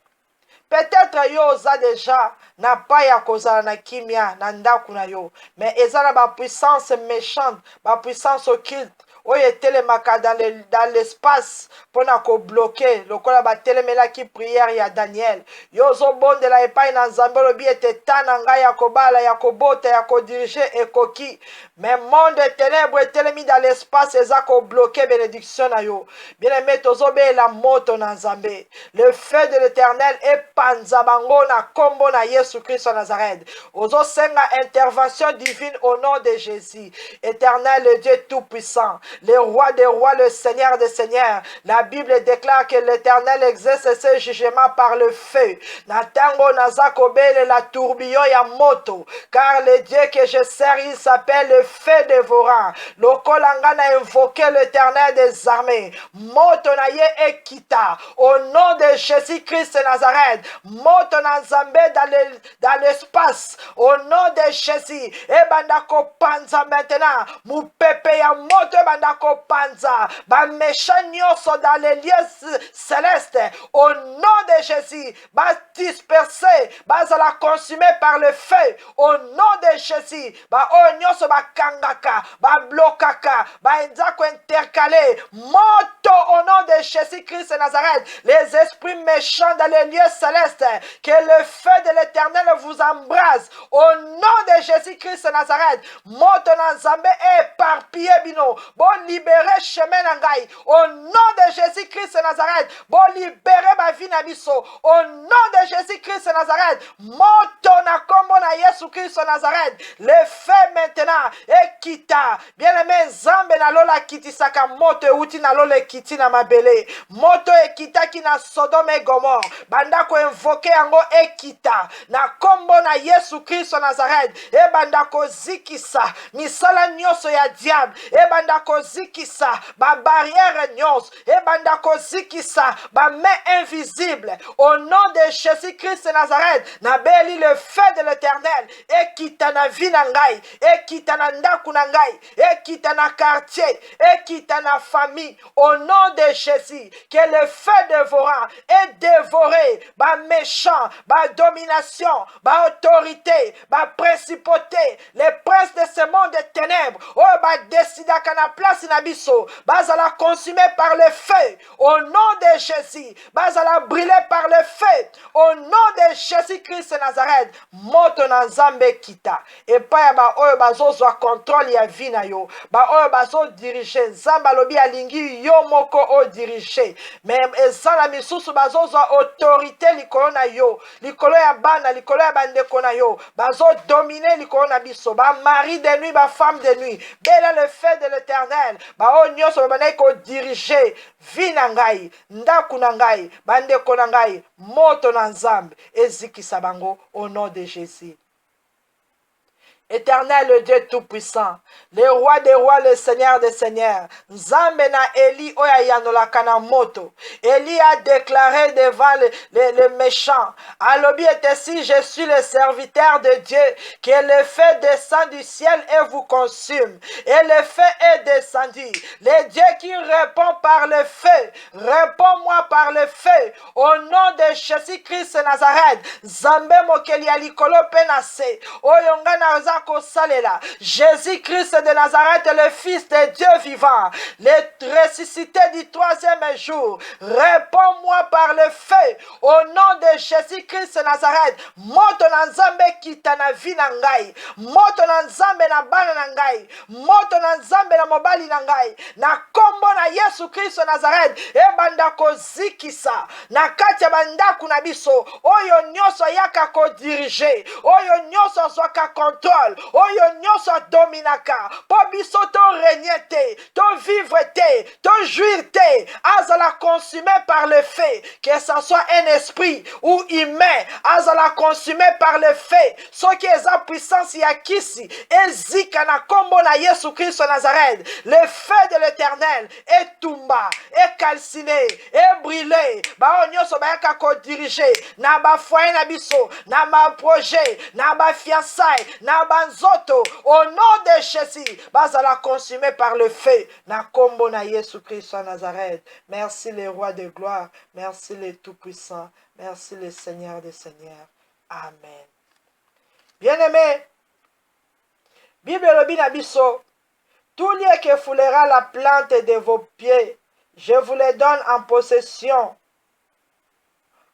peut-être yo oza déjà na pa ya kozala na kimia na ndaku na yo, mais eza na ba puissance méchante, ba puissance occulte oyo etelemaka dans l'espace pona ko bloquer lokola batelemela ki prière ya Daniel. Yo ozobondela epai na Nzambe lobi ete tana ngai ya kobala ya kobota ya kodirige ekoki, mais monde ténèbre etelemi dans l'espace eza ko bloquer bénédiction na yo. Bien-aimé, tozobela moto na Nzambe, le feu de l'Éternel epanza bango na kombo na Yesu Christ de Nazareth. Ozosenga intervention divine au nom de Jésus. Éternel, le Dieu tout-puissant, le roi des rois, le Seigneur des seigneurs. La Bible déclare que l'Éternel exerce ses jugements par le feu. Natango nazakobele la tourbillon ya moto. Car le Dieu que je sers, il s'appelle le feu dévorant. Lokolanga na invoqué l'Éternel des armées. Moto na ye ekita. Au nom de Jésus-Christ de Nazareth. Moto na Nzambe dans l'espace. Au nom de Jésus. Et bandako panza maintenant. Moupepe ya moto bandako panza ba méchant nyonso dans les lieux célestes au nom de Jésus ba disperser bazala consumé par le feu au nom de Jésus ba o nyonso ba kangaka ba blokaka ba nzako intercalé moto au nom de Jésus-Christ de Nazareth les esprits méchants dans les lieux célestes que le feu de l'Éternel vous embrase au nom de Jésus-Christ de Nazareth moto na Nzambe éparpillé bino bon libérer chemin na ngai au nom de Jésus-Christ de Nazareth bon libérer ma vie na biso au nom de Jésus-Christ de Nazareth moto na kombo na Yesu Christ de Nazareth le feu maintenant ekita bien aimé Nzambe na lola kitisaka moto euti na lola ekiti na mabele moto ekitaki na Sodome et Gomorre bandako invoke yango ekita na kombo na Yesu Christ de Nazareth e bandako zikisa misala nyonso ya diable e bandako zikisa ba barrière nyonso e bandako zikisa ba main invisible au nom de Jésus-Christ de Nazareth na beli le feu de l'Éternel ekita na vie na ngai ekita na ndaku na ngai ekita na quartier ekita na famille au nom de Jésus que le feu dévorant est dévoré ba méchant ba domination ba autorité ba principauté les princes de ce monde de ténèbres oh ba décidaka na place na biso bazala consumé par le feu au nom de Jésus bazala brûlé par le feu au nom de Jésus-Christ de Nazareth moto na Nzambe kita epai ya ba oyo bazozwa contrôle ya vie na yo ba oyo bazodirige Nzambe alobi alingi yo moko odirige mais ezala misusu bazozwa autorité likolo na yo likolo ya bana likolo ya bandeko na yo bazodomine likolo na biso ba mari de nuit ba femme de nuit bela le feu de l'Éternel ba oyo nyonso babandaki kodirige vie na ngai ndaku na ngai bandeko na ngai moto na Nzambe ezikisa bango au nom de Jésus. Éternel, le Dieu Tout-Puissant, le roi des rois, le Seigneur des seigneurs, Nzambe na Eli oya yanolaka na moto. Eli a déclaré devant les méchants, alobi était si je suis le serviteur de Dieu, que le feu descend du ciel et vous consume. Et le feu est descendu. Le Dieu qui répond par le feu, réponds-moi par le feu, au nom de Jésus-Christ de Nazareth, Nzambe mokeli ya likolo penase, oyonga na Jésus-Christ de Nazareth, le Fils de Dieu vivant, le ressuscité du troisième jour, réponds-moi par le feu, au nom de Jésus-Christ de Nazareth, moto na Nzambe kita na vi na ngai, moto na Nzambe na bana na ngai, moto na Nzambe na mobali na ngai, na kombo na Yesu Christ de Nazareth, e bandako zikisa, na kati ya bandaku na biso, oyo nyonso yaka ko dirige, oyo nyonso zwaka contrôle, oyo nyonso dominaka po biso to régner te to vivre te to jouir te azala consumé par le feu que ça soit un esprit ou humain azala consumé par le feu soki eza puissance ya kisi ezika na kombo na Yesu Christ de Nazareth le feu de l'Éternel etumba ekalciné ebrûlé ba nyonso bayaka ko diriger na ba foyer na biso na ba projet na ba fiançailles na banzoto au nom de Jésus bazala consumé par le feu na kombo na Yesu Christ de Nazareth. Merci le roi de gloire, merci le tout-puissant, merci le Seigneur des seigneurs. Amen. Bien-aimé, Bible lobi na biso, tout lieu que foulera la plante de vos pieds, je vous les donne en possession,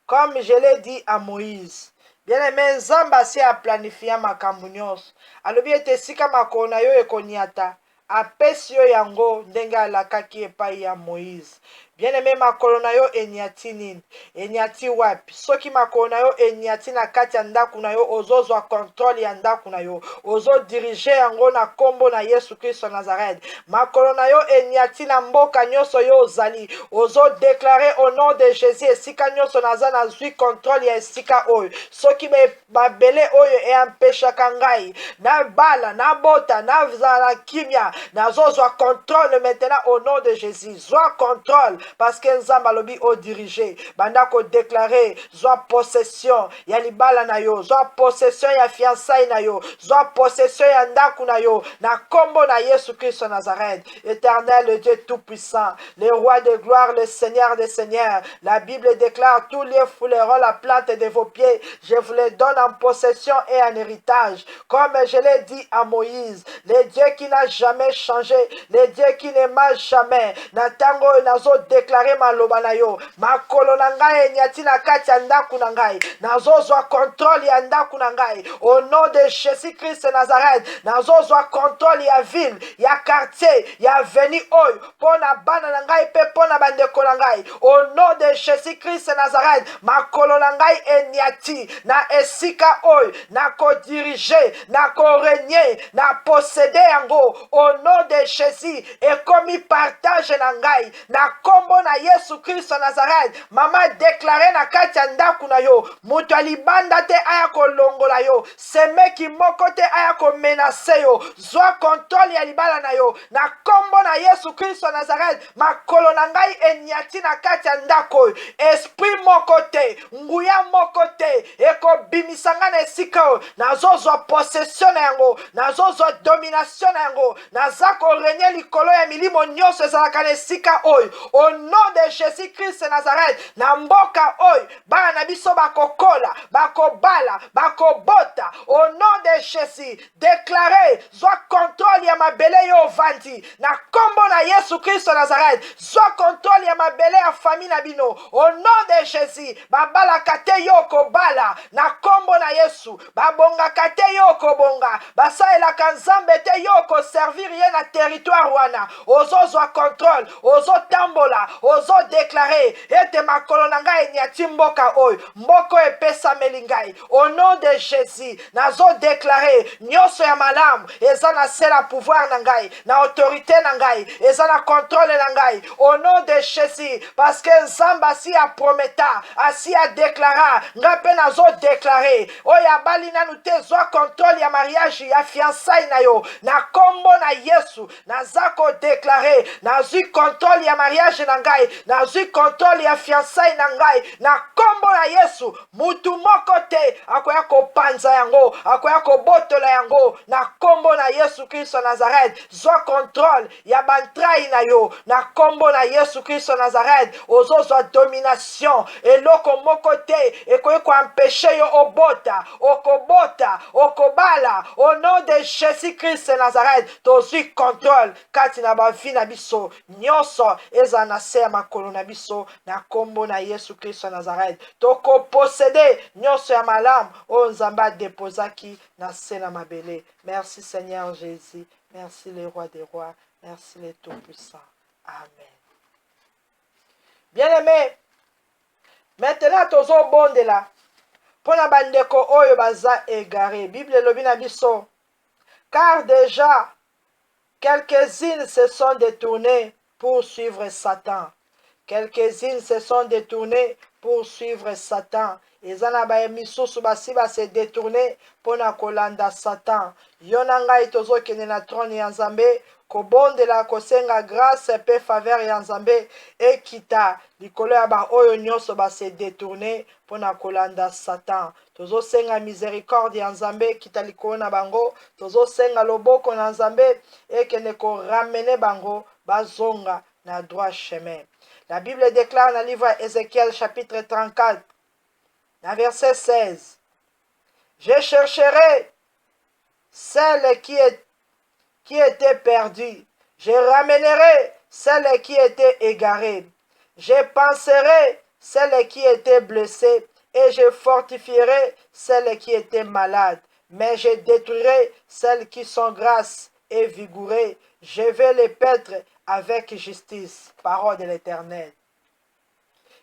comme je l'ai dit à Moïse. Bien-aimé, Nzambe asi a planifié makambo nyonso. Alobi ete sika makolo na yo ekoniata, apesi yo yango ndenge alakaki epai ya Moïse. Bien-aimé, makolo na yo eniati nini? Eniati wapi? Soki makolo na yo eniati na kati ya ndaku na yo, ozozwa contrôle ya ndaku na yo, ozo dirige yango na kombo na Yesu Christ de Nazareth. Makolo na yo eniati na mboka nyonso yo ozali, ozo déclarer au nom de Jésus esika nyonso naza nazwi contrôle ya esika oyo. Soki babele oyo empêchaka ngai na bala na bota na zala kimia nazozwa contrôle maintenant au nom de Jésus. Zwa contrôle parce que nzambe alobi o diriger banda ko déclarer zwa possession ya libala na yo zwa possession ya fiançailles na yo zwa possession ya ndaku na yo na kombo na Yesu Christ de Nazareth. Éternel, le Dieu tout-puissant, le roi de gloire, le Seigneur des seigneurs. La Bible déclare: tous les fouleront la plante de vos pieds, je vous les donne en possession et en héritage. Comme je l'ai dit à Moïse, le Dieu qui n'a jamais changé, le Dieu qui ne m'a jamais. Natango nazo déclaré maloba na yo, makolo na ngai enyati na kati ya ndaku na ngai, nazozwa contrôle ya ndaku na ngai. Au nom de Jésus-Christ de Nazareth, nazozwa contrôle ya ville, ya quartier, ya avenue oyo, pona bana na ngai pe pona bandeko na ngai. Au nom de Jésus-Christ de Nazareth, makolo na ngai enyati na esika oyo, na ko diriger, na ko régner, na posséder yango. Au nom de Jésus, et comme il partage na ngai, na kombo na Yesu Christ de Nazareth, mama déclaré na kati ya ndaku na yo, mutu alibanda te aya kolongola yo, semeki moko te aya komenase yo, zwa contrôle ya libala na yo, na kombo na Yesu Christ de Nazareth, makolo na ngai enyati na kati ya ndako, esprit moko te, nguya moko te, ekobimisanga na esika oyo, nazozwa possession na yango, nazozwa domination na yango, naza korenye likolo ya milimo nyonso ezalaka na esika oyo. Au nom de Jésus Christ de Nazareth, na mboka oyo bana na biso bakokola, bakobala, bakobota. Au nom de Jésus, déclaré zwa contrôle ya mabele yo vandi, na kombo na Yesu Christ de Nazareth, zwa contrôle ya mabele ya famille na bino. Au nom de Jésus, babalaka te yo kobala, na kombo na Yesu, babongaka te yo kobonga, basalelaka nzambe te yo koservir ye na territoire wana. Ozozwa contrôle, ozotambola, ozodéclare ete makolo na ngai enyati mboka oyo, mboko epesameli ngai. Au nom de Jésus, nazodéclare nyonso ya malamu eza na se na pouvoir na ngai, na autorité na ngai, eza na contrôle na ngai. Au nom de Jésus, parce que nzambe asi a prometa, asi a déclara, nga mpe nazodéclare oyo abali nanu te zwa contrôle ya mariage ya fiançailles na yo, na kombo na Yesu naza kodéclare, nazwi contrôle ya mariage na ngai, nazwi contrôle ya fiançailles na ngai, na kombo na Yesu. Mutu moko te akoya kopanza yango, akoya kobotola yango, na kombo na Yesu Christ de Nazareth. Zwa contrôle ya bantrai na yo, na kombo na Yesu Christ de Nazareth. Ozozwa domination, eloko moko te ekoye koempêche yo obota, okobota, okobala. Au nom de Jésus Christ de Nazareth, tozwi contrôle kati na bavi na biso nyonso eza na se ya makolo na biso, na kombo na Yesu Christ de Nazareth. Toko posséder nyonso ya malamu oyo nzambe adepozaki na se na mabele. Merci Seigneur Jésus, merci le roi des rois, merci le tout-puissant. Amen. Bien-aimé, maintenant tozobondela pona bandeko oyo baza égaré. Bible elobi na biso, car déjà quelques-unes se sont détournées pour suivre Satan. Quelques-unes se sont détournées pour suivre Satan. Eza na ba misusu basi ba se détourner pona kolanda Satan. Yo na ngai tozokende na trône ya Nzambe kobondela kosenga grâce pe faveur ya Nzambe ekita likolo ya ba oyo nyonso ba se détourner pona kolanda Satan. Tozosenga miséricorde ya Nzambe ekita likolo na bango, tozosenga loboko na Nzambe ekende ko ramener bango bazonga na droit chemin. La Bible déclare dans le livre Ézéchiel chapitre 34, dans verset 16, « Je chercherai celle qui était perdue, je ramènerai celle qui était égarée, je penserai celle qui était blessée, et je fortifierai celles qui étaient malades, mais je détruirai celles qui sont grasses et vigoureuses, je vais les paître avec justice. » Parole de l'Éternel.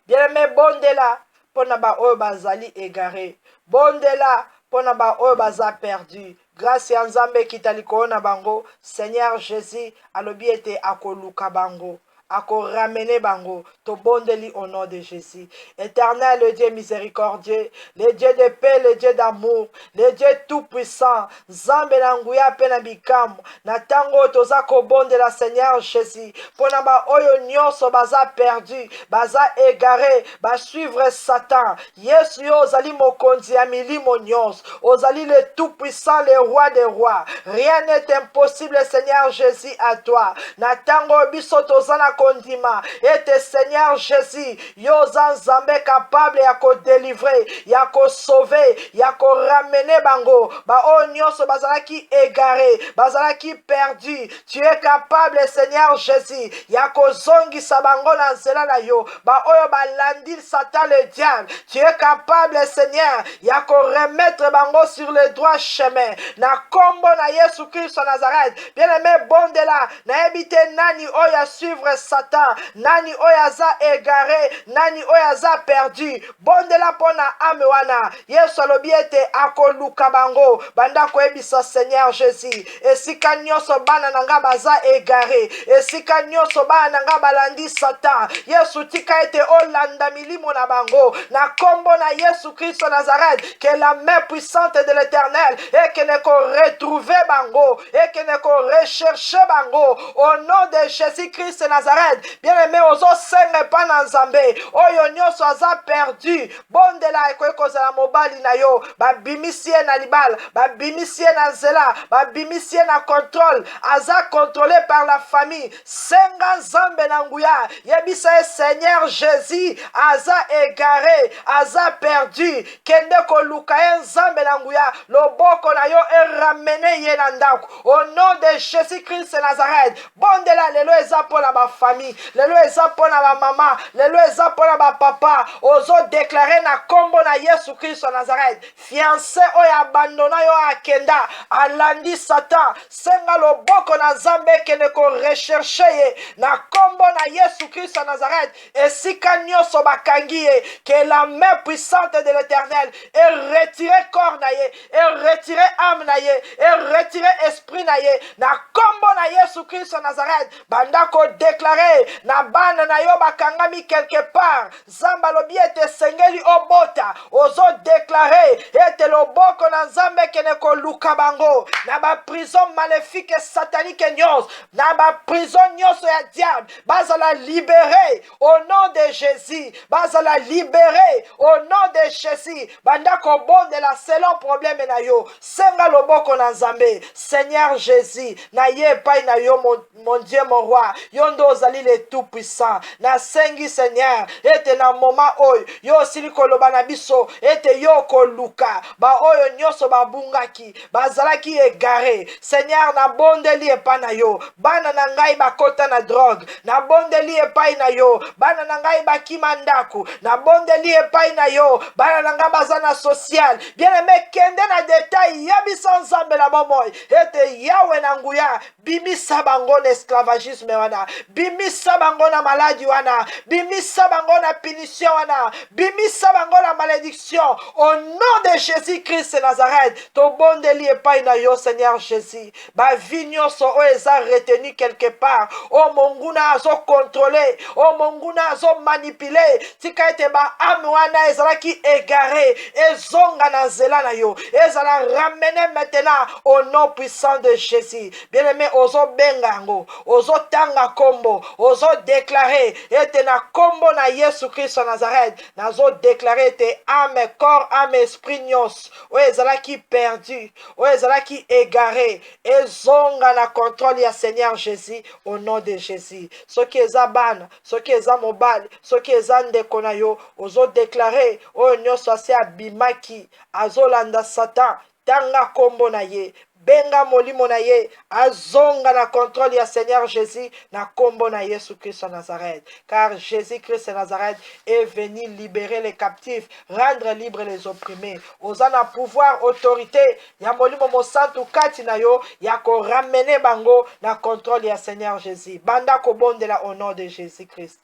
Bien-aimé, bondela pona ba oyo bazali égaré, bondela pona ba oyo baza perdu. Grâce ya Nzambe kita likolo na bango, Seigneur Jésus alobi ete akoluka bango, ako ramener bango. Tobondeli au nom de Jésus. Éternel, le Dieu miséricordieux, le Dieu de paix, le Dieu d'amour, le Dieu tout-puissant, Nzambe na nguya pe na bikamu, na tango toza kobondela Seigneur Jésus, pona ba oyo nyonso baza perdu, baza égaré, ba suivre Satan. Yesu yo ozali mokonzi ya milimo nyonso, ozali le tout-puissant, le roi des rois. Rien n'est impossible, Seigneur Jésus, à toi. Na tango biso toza na kondima, ete Seigneur Jésus, yo za Nzambe capable ya ko délivrer, ya ko sauver, ya ko ramener bango, ba oyo nyonso bazalaki égaré, bazalaki perdu. Tu es capable, Seigneur Jésus, ya ko zongisa bango na nzela na yo, ba oyo balandi Satan le diable. Tu es capable, Seigneur, ya ko remettre bango sur le droit chemin. Na kombo na Yesu Christ de Nazareth. Bien-aimé, bondela, na ebite nani oya suivre Satan, nani oya za égaré, nani oya za perdu. Bondela pona ame wana. Yesu alobi ete akoluka bango, banda koyebisa Seigneur Jésus. Esika nyonso bana nanga baza égaré, esika nyonso bana nanga balandi Satan. Yesu tika ete olanda milimo na bango. Na kombo na Yesu Christ de Nazareth, que la main puissante de l'Éternel et que ne ko retrouver bango et que ne ko rechercher bango au nom de Jésus Christ de Nazareth. Bien aimé, ozo senge pa na Nzambe oyo nyonso aza perdu. Bondela ekoki kozala mobali na yo, babimisie na libala, babimisie na nzela, babimisie na contrôle, aza contrôlé par la famille. Senga Nzambe na nguya, yebisa Seigneur Jésus, aza égaré, aza perdu. Kende koluka Nzambe na nguya, loboko na yo e ramene ye na ndako. Au nom de Jésus Christ de Nazareth. Bondela lelo eza pona ba famille, lelo eza pona ba mama, lelo eza pona ba papa. Ozo déclarer na kombo na Yesu Christ de Nazareth. Fiancé oyo abandona yo akenda, alandi Satan. Senga loboko na Nzambe kende ko recherche ye na kombo na Yesu Christ de Nazareth. Esika nyonso bakangi ye, que la main puissante de l'Éternel est retirée corps na ye, est retirée âme na ye, est retirée esprit na ye. Na kombo na Yesu Christ de Nazareth. Banda ko déclarer na bana na yo bakangami quelque part. Zamba lobi ete sengeli obota. Ozo déclarer ete loboko na Nzambe kene ko luka bango. Na ba prison maléfique satanique nyos. Na ba prison nyos ya diable. Bazala libéré au nom de Jésus. Bazala libéré au nom de Jésus. Banda ko bonde la selon problème na yo. Senga loboko na Nzambe. Seigneur Jésus. Na ye pai na yo mon Dieu mon roi. Yondo ozali le tout puissant. Na sengi Seigneur. Ete na moment oyo. Yo sili koloba na biso. Ete yo koluka. Ba oyo nyoso babungaki. Bazalaki égaré. Seigneur na bondeli epa na yo. Bana na ngai bakota na drogue. Na bondeli epai na yo. Bana na ngai bakima ndaku. Na bondeli epai na yo. Bana na ngai bazana social. Bien aimé kende na détail. Yabisa Nzambe la bomoy. Ete yawe na nguya. Bimisa bango na esclavagisme wana. Bimisa bango na maladie wana. Bimisa bango na punition wana. Bimisa bango na malédiction. Au nom de Jésus-Christ de Nazareth. To bondeli epai na yo Seigneur Jésus. Ba vignon so o eza retenu quelque part. O monguna azo contrôler. O monguna azo manipuler. Tika ete ba ame wana ezalaki égaré. Ezonga na nzela na yo. Ezala ramener maintenant au nom puissant de Jésus. Bien aimé, ozo bengango, ozo tanga kombo, ozo déclarer ete na kombo na Yesu Christ de Nazareth. Nazo déclarer ete âme, corps, âme, esprit nyos. O ezalaki perdu, o ezalaki égaré. Ezonga na contrôle ya Seigneur Jésus au nom de Jésus. Soki eza bana, soki eza mobali, soki eza ndeko na yo, ozo déclarer o nyos ase abimaki, azolanda Satan. Tanga kombo na ye, benga molimo na ye, azonga na contrôle ya Seigneur Jésus na kombo na Yesu Christ de Nazareth. Car Jésus-Christ de Nazareth est venu libérer les captifs, rendre libres les opprimés. Ozana pouvoir, autorité, ya molimo mosantu kati na yo, ya ko ramener bango na contrôle ya Seigneur Jésus. Banda ko bondela au nom de Jésus-Christ.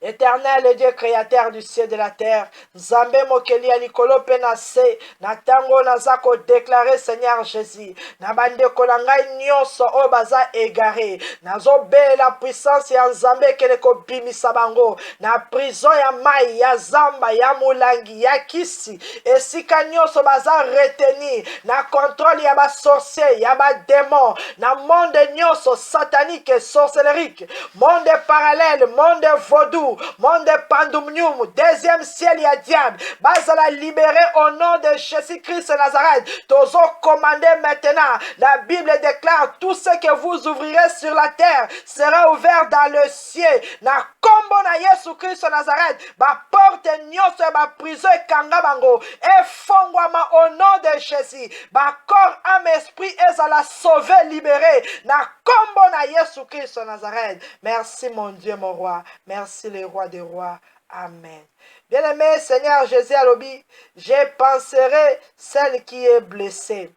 Éternel Dieu créateur du ciel et de la terre, Nzambe mokeli ya likolo pe na se, na tango naza ko déclarer Seigneur Jésus, na bandeko na ngai nyonso oyo baza égaré, nazobelela la puissance ya Nzambe kele kobimisa bango na prison ya mai, ya zamba, ya mulangi, ya kisi, esika nyonso baza reteni na contrôle ya ba sorcier, ya ba démon, na monde nyonso satanique, sorcellerique, monde parallèle, monde vaudou, monde pandumnium, deuxième ciel ya diable, bazala libéré au nom de Jésus-Christ de Nazareth. Tozo commandé maintenant, la Bible déclare, tout ce que vous ouvrirez sur la terre sera ouvert dans le ciel. Na kombo na Yesu Christ de Nazareth, ba porte nyonso ba prison ekanga bango, efongwama au nom de Jésus, ba corps, âme, esprit ezala sauvé, libéré, na kombo na Yesu Christ de Nazareth. Merci mon Dieu, mon roi. Merci le roi des rois. Amen. Bien-aimé Seigneur Jésus alobi, je penserai celle qui est blessée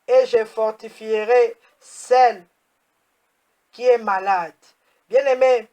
et je fortifierai celle qui est malade. Bien-aimé,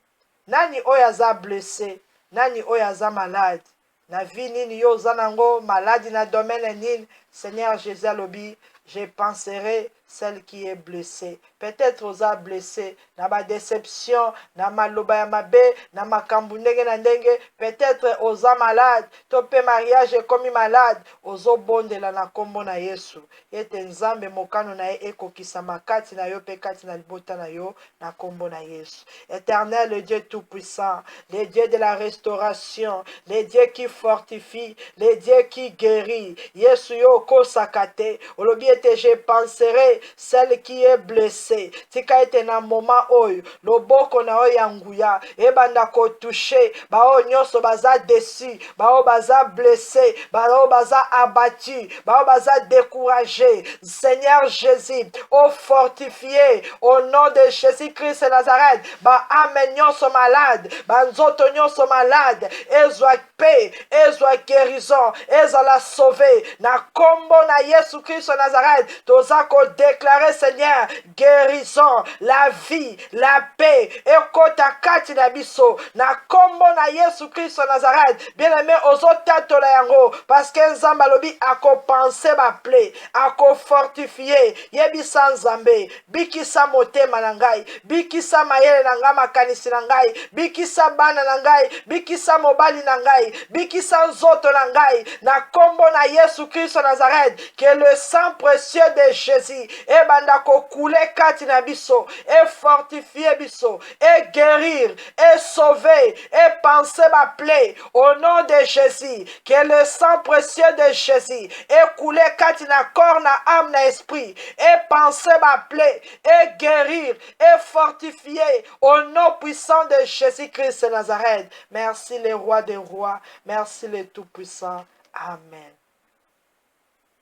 nani oyaza blessé, nani oyaza malade. Na vie nini yo zanango malade na domaine nini, Seigneur Jésus alobi, je penserai celle qui est blessée. Peut-être oza blessé na ba déception, na maloba ya mabe, na makambu ndenge na ndenge, peut-être oza malade, to pe mariage komi malade, ozo bondela na kombo na Yesu. Ete Nzambe mokano na ye ekokisa makati na yo pe kati na libota na yo na kombo na Yesu. Éternel, le Dieu tout-puissant, le Dieu de la restauration, le Dieu qui fortifie, le Dieu qui guérit. Yesu yo kosakate, olobi ete je penserai celle qui est blessée. Tika ete na moment oyo loboko na oyo ya nguya ebanda ko toucher bao nyonso baza déçu, bao baza blessé, bao baza abattu, bao baza découragé. Seigneur Jésus, au fortifié au nom de Jésus-Christ de Nazareth, ba ame nyonso malade, ba nzoto nyonso malade, ezwa paix, ezwa guérison, ezala sauvé na kombo na Yesu Christ de Nazareth. Toza ko déclarer Seigneur guérison, la vie, la paix, ekota kati na biso na kombo na Yesu Christ de Nazareth. Bien-aimé ozotatola yango parce que Nzambe alobi ako penser ba plaie, ako fortifier, yebisa Nzambe, bikisa motema na ngai, bikisa mayele na ngai, makanisi na ngai, bikisa bana na ngai, bikisa mobali na ngai, bikisa nzoto na ngai na kombo na Yesu Christ de Nazareth. Que le sang précieux de Jésus ebanda ko couler kati na biso, et fortifier biso, et guérir, et sauver, et penser ma plaie au nom de Jésus. Que le sang précieux de Jésus est coulé kati na corps, na âme, na esprit, et penser ma plaie, et guérir, et fortifier au nom puissant de Jésus-Christ de Nazareth. Merci le roi des rois, merci le tout-puissant. Amen.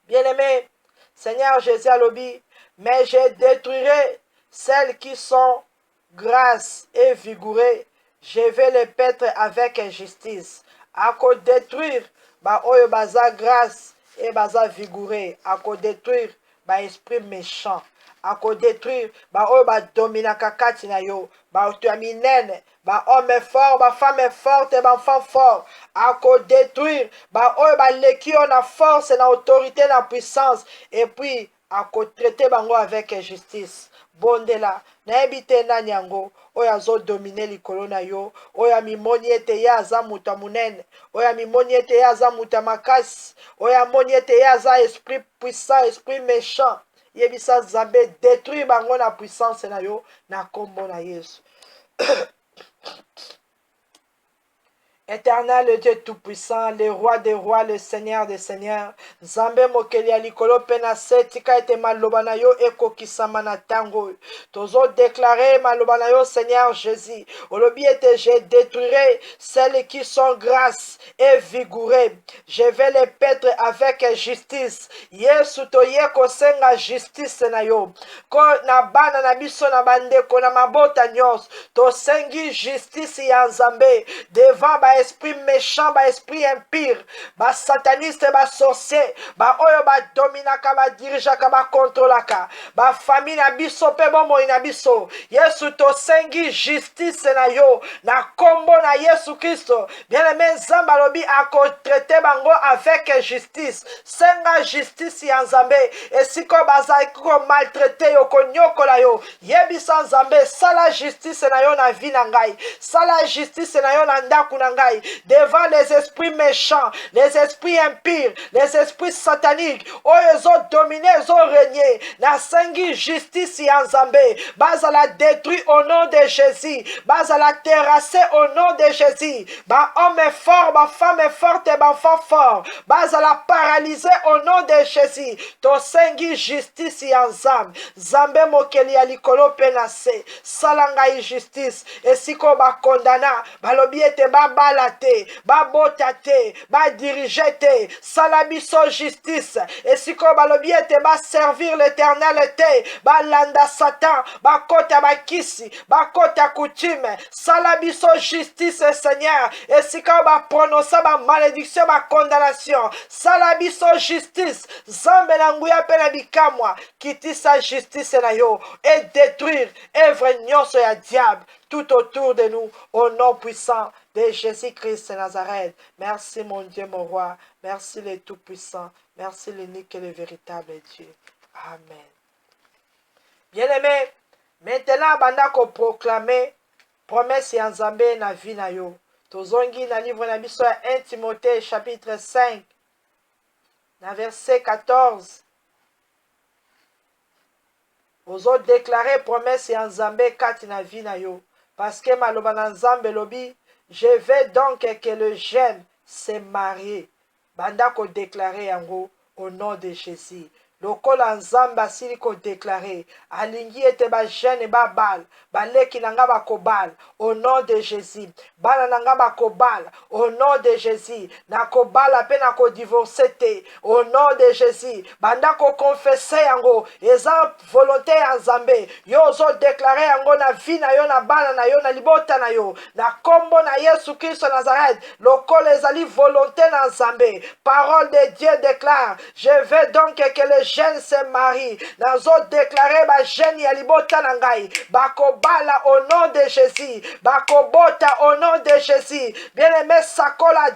Bien-aimé, Seigneur Jésus alobi, mais je détruirai celles qui sont grasses et vigoureuses. Je vais les paître avec justice. Ako détruire ba oyo baza grâce et baza vigoureux. Ako détruire ba esprit méchant. Ako détruire ba oyo ba domina kakati na yo. Ba otuaminene, ba homme fort, ba femme forte, ba enfant fort. Ako détruire ba oyo ba lekio na force, na autorité, na puissance. Et puis ako traiter bango avec justice. Bondela na ebite na nyango oyo azodomine likolo na yo, oyo amimoni ete ye aza moto ya monene, oyo amimoni ete ye aza moto ya makasi, oyo amoni ete ye aza esprit puissant, esprit méchant. Yebisa Nzambe détruire bango na puissance na yo na kombo na Yesu. Éternel, le Dieu tout-puissant, le roi des rois, le Seigneur des seigneurs, Nzambe mokeli ya likolo pe na se, tika ete maloba na yo ekokisama na tango. Tozo déclarer maloba na yo, Seigneur Jésus. Olobi ete je détruirai celles qui sont grasses et vigoureuses. Je vais les paître avec justice. Yesu toye kosenga justice na yo. Ko na bana na biso na bandeko na mabota nyos. Tosengi justice ya Nzambe devant ba ba esprit méchant, ba esprit impire, ba sataniste, ba sorcier, ba oyo ba dominaka, ba dirigeaka, ba controlaka, ba famille na biso pe bomoi na biso. Yesu tosengi justice na yo, na kombo na Yesu Kristo. Bien-aimé, Nzambe alobi ako traiter bango avec justice. Senga justice ya Nzambe. Esiko bazali ko maltraiter yo, ko nyokola yo. Yebisa Nzambe, sala justice na yo na vie na ngai. Sala justice na yo na ndaku na ngai. Devant les esprits méchants, les esprits impires, les esprits sataniques, oyo zo dominer, zo régner. Na sengi justice ya Nzambe. Bazala détruit au nom de Jésus. Bazala terrassé au nom de Jésus. Ba homme est fort, ba femme est forte, ba enfant fort. Bazala paralysé au nom de Jésus. To sengi justice ya Nzambe. Nzambe mokeli ya likolo penase. Salangai justice. Esiko ba kondana. Balobi ete ba balate. Ba botate. Ba dirige te. Salabiso justice. Esiko balobi ete ba servir l'éternel te. Ba landa Satan. Ba kota ba kisi. Ba kota coutume. Salabiso justice Seigneur. Esika ba prononcer ba malédiction, ba condamnation. Salabiso justice. Zambe na nguya pe na bikamwa. Kitisa justice na yo. Et détruire œuvre nyonso ya diable tout autour de nous, au nom puissant de Jésus-Christ de Nazareth. Merci mon Dieu, mon roi. Merci le Tout-Puissant. Merci l'unique et le véritable Dieu. Amen. Bien-aimé, maintenant, banda ko proclamer promesse ya Nzambe na vie na yo. Tozongi na livre na biso ya 1 Timothée chapitre 5, na verset 14. Ozo déclarer promesse ya Nzambe kati na vie na yo. Parce que maloba na Nzambe lobi, je veux donc que le jeune se marie. Banda ko déclarer yango au nom de Jésus. Lokola Nzambe asili ko déclarer, alingi ete ba jeune ba bal, baleki nanga ba kobal au nom de Jésus. Bala nanga ba kobal au nom de Jésus. Na kobala pe na ko divorcer te au nom de Jésus. Banda ko confesser yango, eza volonté ya Nzambe. Yo zo déclarer yango na vie na yo, na bala na yo, na libota na yo. Na kombo na Yesu Christ Nazareth. Lokola ezali volonté na Nzambe. Parole de Dieu déclare, je veux donc que le jeune se marie. Nazo déclarer ba jeune ya libota na ngai. Bakobala au nom de Jésus. Bakobota au nom de Jésus. Bien-aimé sakola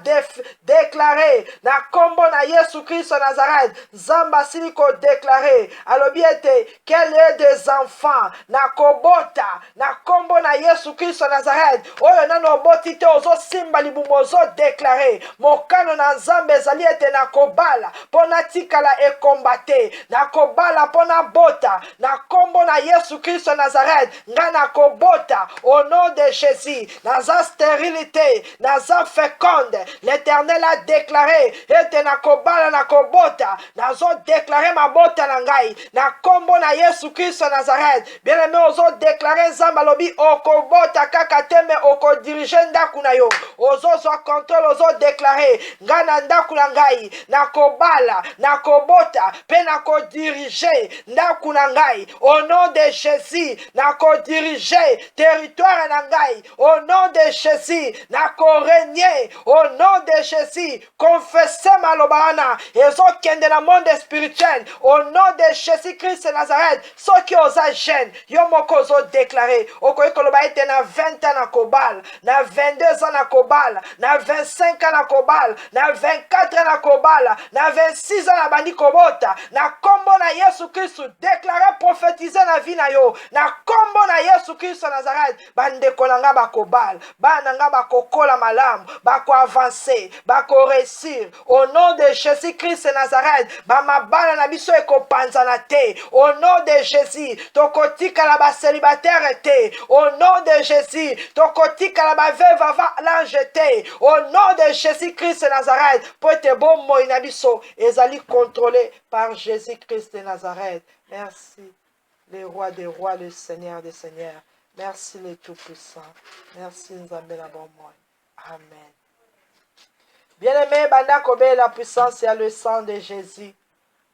déclarer na kombo na Yesu Christ Nazareth. Zamba siliko déclarer. Alobi ete qu'elle ait des enfants. Na kobota na kombo na Yesu Christ Nazareth. Oyo nano boti te ozo simba libumo ozo déclarer. Mokano na Nzambe ezali ete na kobala pona tikala e kombate. Na kobala pona bota na kombo na Yesu Christ Nazareth. Nga na kobota au nom de Jésus. Naza stérilité, naza féconde. L'Éternel a déclaré ete na kobala na kobota. Nazo déclarer ma bota na ngai. Na kombo na Yesu Christ Nazareth. Bien aimé ozo déclarer Nzambe alobi okobota kaka te me oko diriger ndaku na yo. Ozo zo contrôle ozo déclarer nga na ndaku na ngai na kobala na kobota pe na ko diriger ndaku na ngai au nom de Jésus. Na ko diriger territoire na ngai au nom de Jésus. Na ko régner au nom de Jésus. Confesser malobana ezo kende na monde spirituel au nom de Jésus Christ Nazareth. Soki oza jeune yo moko ozo déclarer okoki koloba ete na 20 ans na kobala, na 22 ans na kobala, na 25 ans na kobala, na 24 ans na kobala, na 26 ans na bandi kobota. Na kombo na Yesu Kristu déclarer prophétiser na vie na yo. Na kombo na Yesu Kristu Nazareth. Bandeko nanga bakobala, bana nga bakokola malamu, bako avancer, bako réussir au nom de Jésus Christ Nazareth. Bamabana na biso ekopanzana te au nom de Jésus. Tokotika la ba célibataire te au nom de Jésus. Tokotika la ba veuve avant l'ange te au nom de Jésus Christ Nazareth. Pour te bon moi na biso ezali contrôlé par Jésus Christ de Nazareth. Merci le roi des rois, le Seigneur des seigneurs. Merci le Tout-Puissant. Merci Nzambe na bon moi. Amen. Bien-aimé, banda kobe la puissance et le sang de Jésus.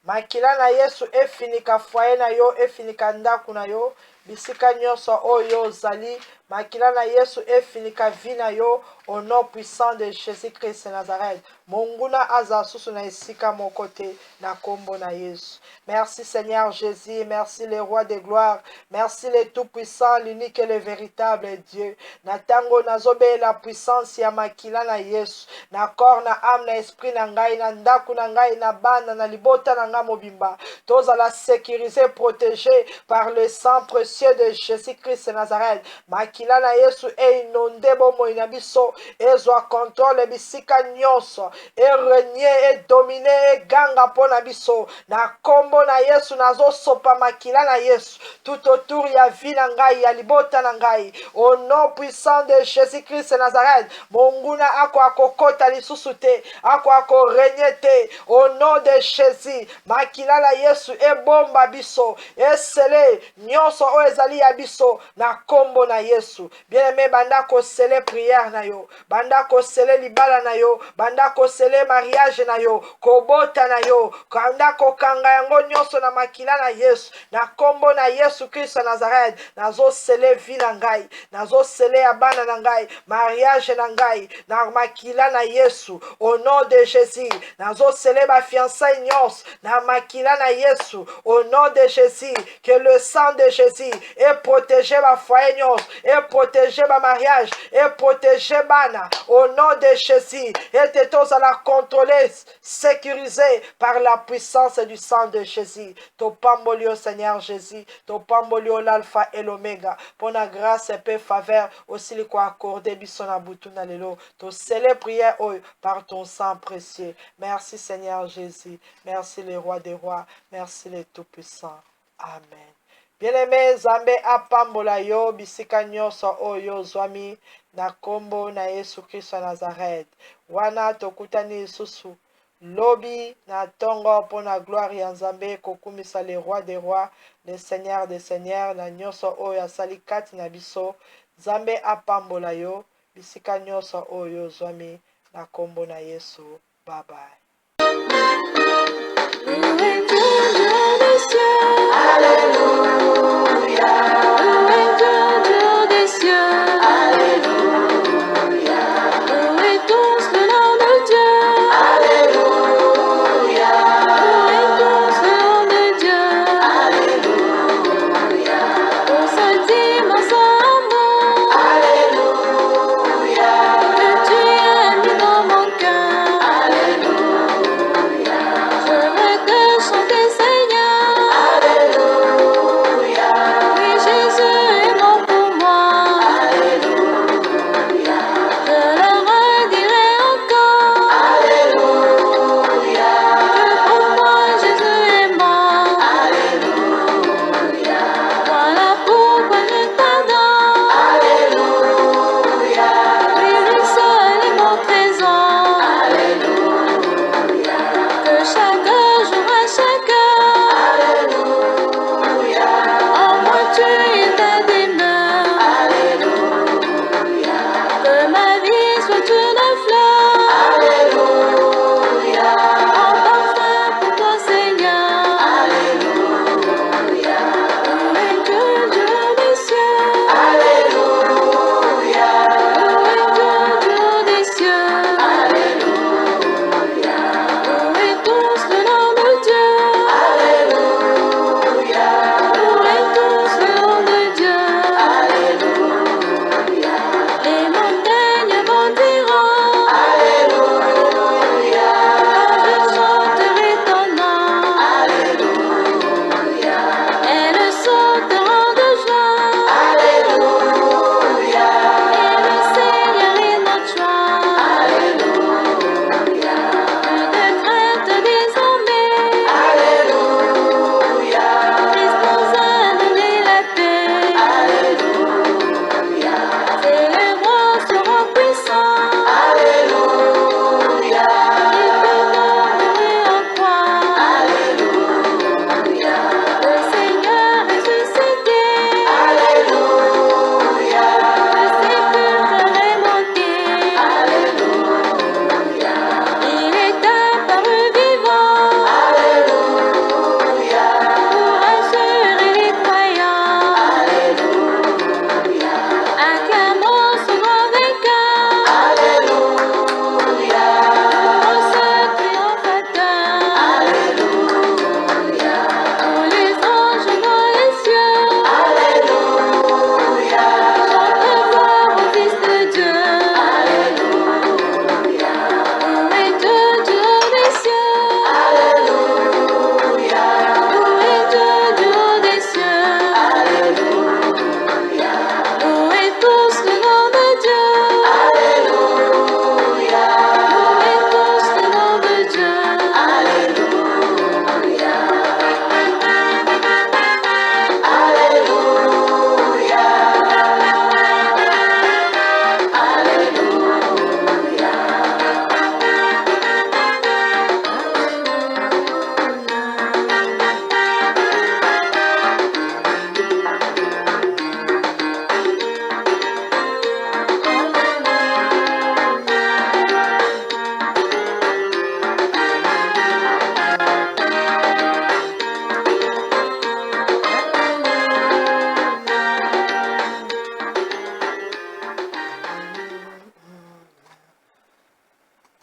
Makila na Yesu efinika foyer na yo, efinika ndaku na yo, bisika nyonso oyo ozali makila na Yesu efinika vi na yo au nom puissant de Jésus-Christ Nazareth. Monguna aza susu na esika moko te na kombo na Yesu. Merci Seigneur Jésus, merci le roi de gloire, merci le tout-puissant, l'unique et le véritable Dieu. Na tango nazobe la puissance ya makila na Yesu, na corps na âme na esprit na ngai, na ndaku na ngai, na bana na libota na ngai mobimba. Tozala sécurisé, protégé par le sang précieux de Jésus-Christ Nazareth. Makila na Yesu e inonde bomoi na biso, ezwa contrôle bisika nyonso, e régner, e dominer, e ganga po na biso. Na kombo na Yesu nazo sopa makila na Yesu tout autour ya vie na ngai, ya libota na ngai. Au nom puissant de Jésus-Christ Nazareth, monguna ako akokota lisusu te, ako akorégner te. Au nom de Jésus, makila na Yesu e bomba biso, e sele nyonso o ezali ya biso na kombo na Yesu. Bien-aimé, banda ko sele prière na yo, banda ko sele libala na yo, banda ko sele mariage na yo, kobota na yo, banda ko kanga yango nyonso na makila na Yesu, na kombo na Yesu Christ Nazareth. Nazo sele vie na ngai, nazo sele abana na ngai, mariage na ngai, na makila na Yesu. Au nom de Jésus, nazo sele ba fiançailles nyonso na makila na Yesu. Au nom de Jésus, que le sang de Jésus ait protégé ma foyer nyonso, ait protégé ma mariage, ait protégé bana. Au nom de Jésus, et tous à la contrôler, sécurisé par la puissance du sang de Jésus. To pambolio Seigneur Jésus, to pambolio l'alpha et l'oméga. Pour la grâce et paix faveur aussi le quoi accordé bisona butuna lelo. To scellé prière par ton sang précieux. Merci Seigneur Jésus. Merci le roi des rois. Merci le tout-puissant. Amen. Bien-aimé, Zambé apambola yo bisika nyonso oyo zwami na kombo na Yesu Kristo Nazareth. Wana tokutani susu lobi na tongo pona gloire ya Nzambe kokumisa le roi des rois, le seigneur des seigneurs na nyonso oyo asali kati na biso. Nzambe apambola yo bisika nyonso oyo zwami na kombo na Yesu. Bye bye.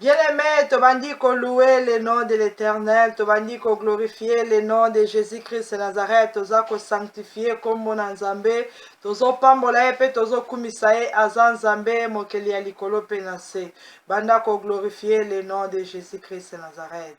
Bien-aimé, tobandi ko louer le nom de l'Éternel, tobandi ko glorifier le nom de Jésus-Christ de Nazareth, toza ko sanctifier kombo na Nzambe, tozo pambola ye pe tozo kumisa ye aza Nzambe mokeli ya likolo pe na se. Banda ko glorifier le nom de Jésus-Christ de Nazareth.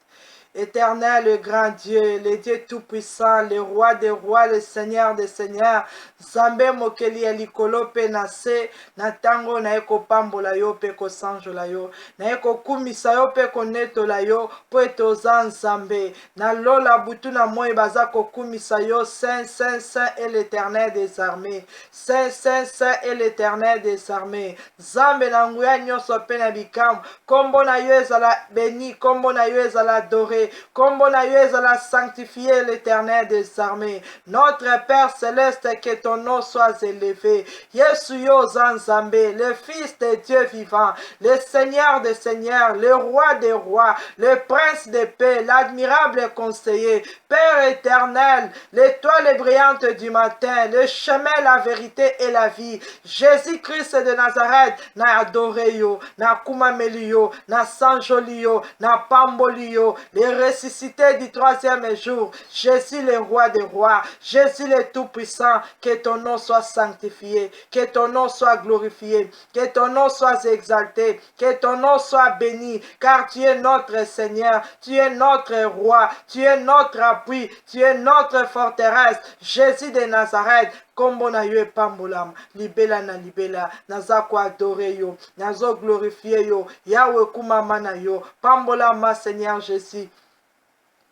Éternel, le grand Dieu, le Dieu tout-puissant, le roi des rois, le Seigneur des seigneurs, Nzambe mokeli ya likolo pe na se, na tango na ye kopambola yo pe kosanjola yo, na ye kokumisa yo pe konetola yo, po ete oza Nzambe, na lola butu na moi baza kokumisa yo, Saint, Saint, Saint est l'Éternel des armées, Saint, Saint, Saint est l'Éternel des armées, Nzambe na nguya nyonso pe na bikambo, kombo na yo ezala béni, kombo na yo ezala adoré, kombo na yo ezala sanctifié l'Éternel des armées. Notre Père céleste, que ton nom soit élevé. Yesu yo Nzambe, le Fils de Dieu vivant, le Seigneur des seigneurs, le Roi des rois, le Prince de paix, l'admirable conseiller, Père éternel, l'étoile brillante du matin, le chemin, la vérité et la vie. Jésus-Christ de Nazareth, na adoré yo, na kumameli yo, na sanjoli yo, na pamboli yo, les ressuscités du troisième jour. Jésus le roi des rois, Jésus le tout-puissant, que ton nom soit sanctifié, que ton nom soit glorifié, que ton nom soit exalté, que ton nom soit béni, car tu es notre Seigneur, tu es notre roi, tu es notre appui, tu es notre forteresse. Jésus de Nazareth, kombo na yo epambolama, libela na libela, naza ko adore yo, nazo glorifier yo, yawe kumama na yo, pambolama Seigneur Jésus.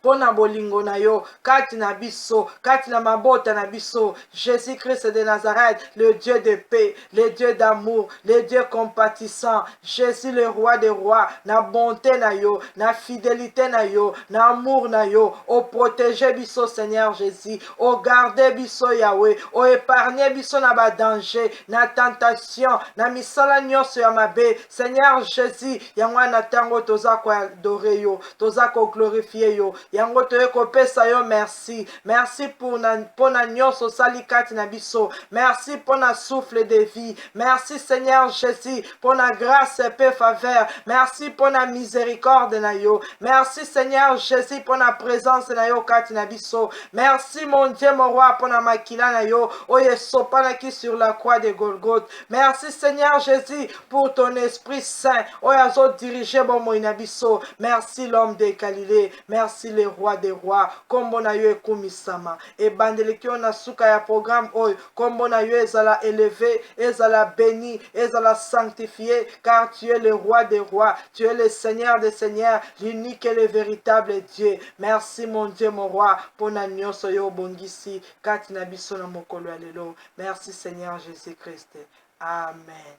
Pona bolingo na yo, kati na biso, kati na mabota na biso, Jésus-Christ de Nazareth, le Dieu de paix, le Dieu d'amour, le Dieu compatissant, Jésus le roi des rois, na bonté na yo, na fidélité na yo, na amour na yo, o protéger biso Seigneur Jésus, o garder biso Yahweh, o épargner biso na ba danger, na tentation, na misala nyonso ya mabe, Seigneur Jésus, yango na tango toza ko adorer yo, toza ko glorifier yo, yango toye kopesa yo merci. Merci pour na nyonso sali kati na biso. Merci pour na souffle de vie. Merci Seigneur Jésus pour na grâce et faveur. Merci pour na miséricorde na yo. Merci Seigneur Jésus pour na présence na yo kati na biso. Merci mon Dieu mon roi pour na makila na yo. Oye sopanaki sur la croix de Golgotha. Merci Seigneur Jésus pour ton Esprit Saint. Oye azo diriger bon mo inabiso. Merci l'homme de Galilée. Merci le roi des rois, kombo na yo ekumisama, ebandeleki yo na suka ya programme oyo, kombo na yo ezala élevé, ezala béni, ezala sanctifié, car tu es le roi des rois, tu es le Seigneur des seigneurs, l'unique et le véritable Dieu. Merci mon Dieu mon roi, pour na nyonso yo bongisi, kati na biso na mokolo ya lelo. Merci Seigneur Jésus-Christ. Amen.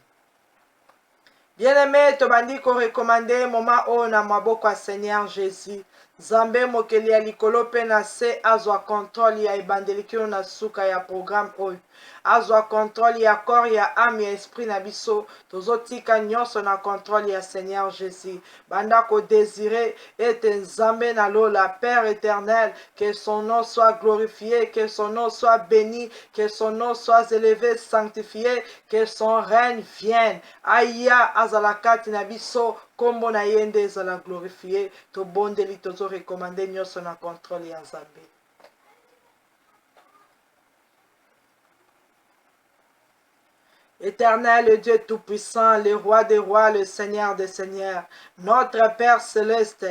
Bien-aimé, tobandi ko recommander moment o na maboko ya Seigneur Jésus. Nzambe mokeli ya likolo pe na se azwa contrôle ya ebandeliki yo na suka ya programme oyo. Azwa contrôle ya corps ya âme ya esprit na biso. Tozotika nyonso na contrôle ya Seigneur Jésus. Banda ko désirer ete Nzambe na lola Père éternel, que son nom soit glorifié, que son nom soit béni, que son nom soit élevé, sanctifié, que son règne vienne. Aya azalakati na biso, kombo na yende ezala glorifié, to bondeli tozo recommander nyonso na contrôle ya Nzambe. Éternel, le Dieu tout-puissant, le roi des rois, le Seigneur des seigneurs, notre Père céleste,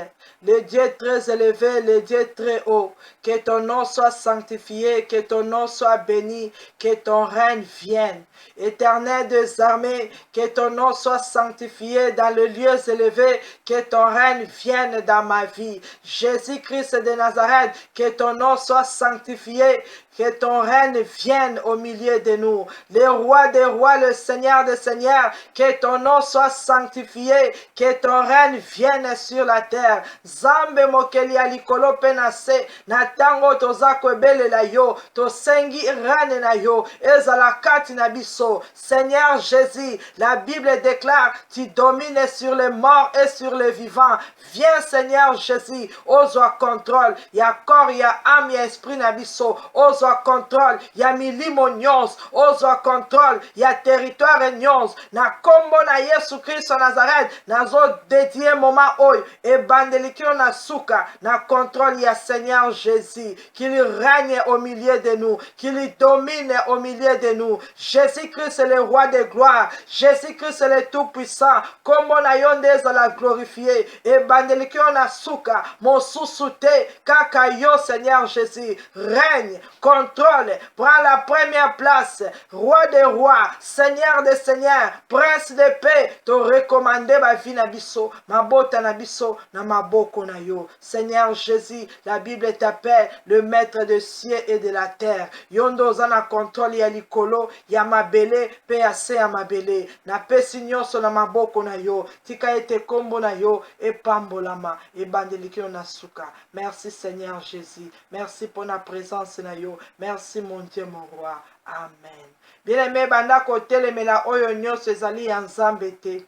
le Dieu très élevé, le Dieu très haut, que ton nom soit sanctifié, que ton nom soit béni, que ton règne vienne. Éternel des armées, que ton nom soit sanctifié dans le lieu élevé, que ton règne vienne dans ma vie. Jésus-Christ de Nazareth, que ton nom soit sanctifié, que ton règne vienne au milieu de nous. Le roi des rois, le Seigneur des seigneurs, que ton nom soit sanctifié, que ton règne vienne sur la terre. Zambe mokeli ya likolo pe na se, na tango toza kobelela yo, tosengi règne na yo, ezala kati na biso. Seigneur Jésus, la Bible déclare, tu domines sur les morts et sur les vivants. Viens Seigneur Jésus, ozwa contrôle, ya corps, ya âme, ya esprit na biso, ozwa contrôle, ya milimo nyonso, ozwa contrôle, ya territoire nyonso na kombo na Yesu Christ Nazareth nazo dédié moment oyo ebandelikio na suka na contrôle ya Seigneur Jésus, qu'il règne au milieu de nous, qu'il domine au milieu de nous. Jésus-Christ est le roi de gloire, Jésus-Christ est le tout-puissant, kombo na yo nde la glorifier ebandelikio na suka mosusu te kaka yo Seigneur Jésus. Règne, contrôle, prends la première place, roi des rois, Seigneur des seigneurs, prince de paix, te recommander ma vie na biso, ma bota na biso, na maboko na yo. Seigneur Jésus, la Bible t'appelle le maître des cieux et de la terre. Yondo zana contrôle ya likolo, ya mabele, pe ya se ya mabele. Na pesi nyonso na maboko na yo, tika ete kombo na yo, e pambolama, e bandelikio na suka. Merci Seigneur Jésus, merci pour la présence na yo, merci mon Dieu mon roi, amen. Bien-aimé banda kotelemela oyo nyonso ezali ya Nzambe te.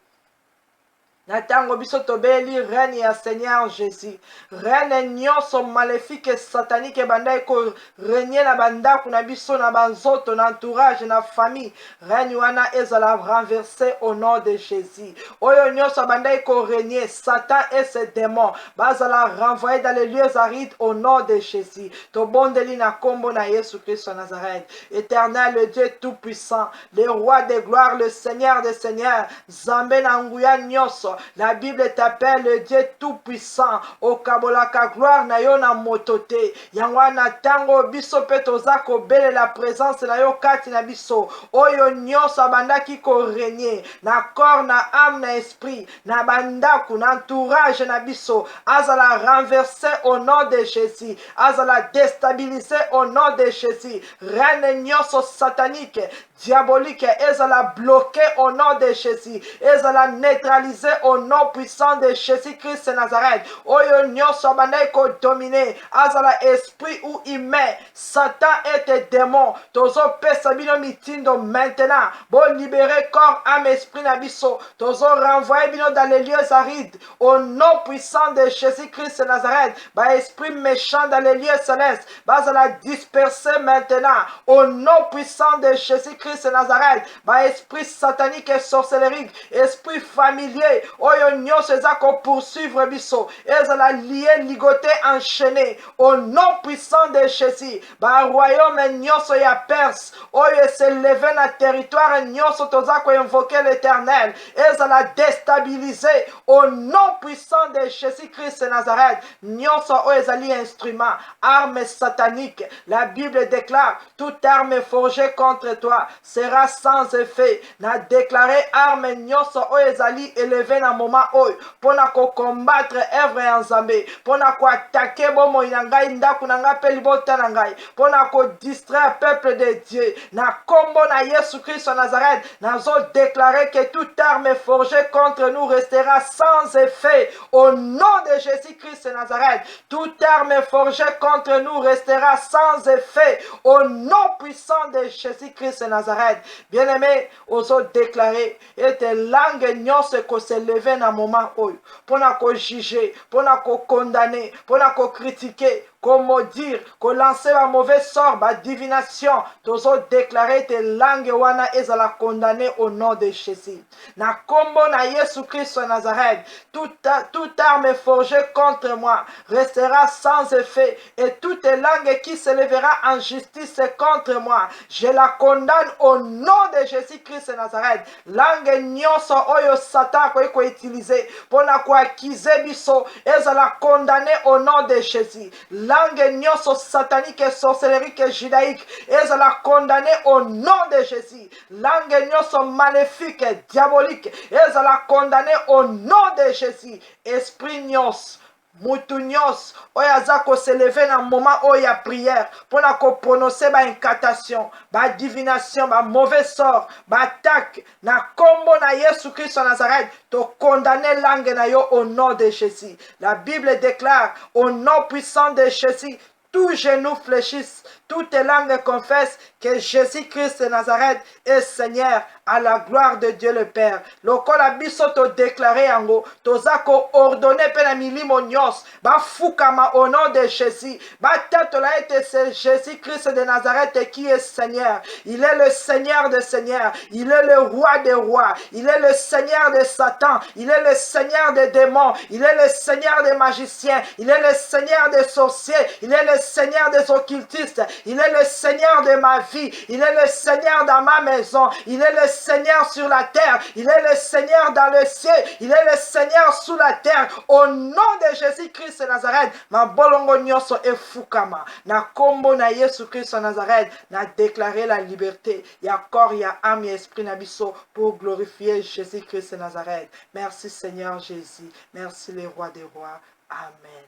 Natango biso tobeli reine ya Seigneur Jésus. Reine nyonso maléfique satanique banda eko régner na bandako na biso na banzoto na entourage na famille. Reine wana ezala renversé au nom de Jésus. Oyo nyonso banda eko régner Satan et ses démons bazala renvoyer dans les lieux arides au nom de Jésus. To bondeli na kombo na Yesu Christ de Nazareth. Éternel, le Dieu tout puissant, le roi de gloire, le Seigneur des seigneurs, Zambé na nguya nyonso. La Bible t'appelle le Dieu tout-puissant. O kabolaka gloire na yo na motote. Yangwana tango biso petoza ko bele la présence na yo kati na biso. Oyo nyonso bandaki ko régner. Na corps, na âme, na esprit. Na bandaku, na entourage na biso. Azala renversé au nom de Jésus. Azala déstabilisé au nom de Jésus. Reine nyonso satanique, diabolique. Ezala bloqué au nom de Jésus. Ezala neutralisé au nom puissant de Jésus-Christ de Nazareth. Oyo nyonso bandai ko dominer azala esprit ou humain, Satan et tes démons. Tozo pesa bino mitindo maintenant. Bon libérer corps, âme, esprit na biso. Tozo renvoyer bino dans les lieux arides. Au nom puissant de Jésus-Christ de Nazareth. Ba esprit méchant dans les lieux célestes. Bazala disperser maintenant. Au nom puissant de Jésus-Christ de Nazareth. Ba esprit satanique et sorcellerie. Esprit familier. Oyo nyonso eza ko poursuivre biso. Ezala lié, ligoté, enchaîné. Au nom puissant de Jésus. Ba royaume nyonso ya Perse. Oyo se levé na territoire nyonso toza ko invoquer l'Éternel. Ezala déstabilisé. Au nom puissant de Jésus-Christ de Nazareth. Nyonso oyo ezali instrument. Arme satanique. La Bible déclare toute arme forgée contre toi sera sans effet. Na déclaré arme nyonso oyo ezali élevé na moment oyo pona ko combattre œuvre ya Nzambe, pona ko attaquer bomo na ngai ndaku na ngai pe libota na ngai, pona ko distraire peuple de Dieu. Na kombo na Yesu Christ de Nazareth, nazo déclarer que toute arme forgée contre nous restera sans effet au nom de Jésus-Christ de Nazareth. Toute arme forgée contre nous restera sans effet au nom puissant de Jésus-Christ de Nazareth. Bien-aimé, oso déclarer et tes langues nyonso ko se lever na moment oyo pona ko juger, pona ko condamner, pona ko critiquer, ko maudire, ko lancer un mauvais sort, ba divination, tozo déclarer tes langues wana ezala condamné au nom de Jésus. Na kombo na Yesu Christ de Nazareth, toute arme forgée contre moi restera sans effet et toute langue qui se lèvera en justice contre moi, je la condamne au nom de Jésus-Christ de Nazareth. Langue nyonso oyo Satan ko utiliser pona ko accuser biso ezala condamné au nom de Jésus. Langue nyonso satanique et sorcellerie et judaïque ezala condamné au nom de Jésus. Langue nyonso maléfique et diabolique ezala condamné au nom de Jésus. Esprit nyonso mutu nyonso oyo aza ko se lever na moment oyo ya prière pona ko prononcer ba incantation, ba divination, ba mauvais sort, ba attaque na kombo na Yesu Christ de Nazareth, to condamner langue na yo au nom de Jésus. La Bible déclare au nom puissant de Jésus, tous genoux fléchissent, toutes les langues confessent que Jésus-Christ de Nazareth est Seigneur à la gloire de Dieu le Père. Lokola biso to déclaré yango, tozako ordonné pe na milimo nyos, ba fukama au nom de Jésus. Ba tatola ete c'est Jésus-Christ de Nazareth qui est Seigneur. Il est le Seigneur des Seigneurs. Il est le roi des rois. Il est le Seigneur de Satan. Il est le Seigneur des démons. Il est le Seigneur des magiciens. Il est le Seigneur des sorciers. Il est le Seigneur des occultistes. Il est le Seigneur de ma vie. Il est le Seigneur dans ma maison. Il est le Seigneur sur la terre. Il est le Seigneur dans le ciel. Il est le Seigneur sous la terre. Au nom de Jésus-Christ de Nazareth, ma bolongo nyonso efukama. Na kombo na Yesu Christ de Nazareth, na déclarer la liberté. Ya corps, ya âme, ya esprit na biso pour glorifier Jésus-Christ de Nazareth. Merci Seigneur Jésus. Merci le roi des rois. Amen.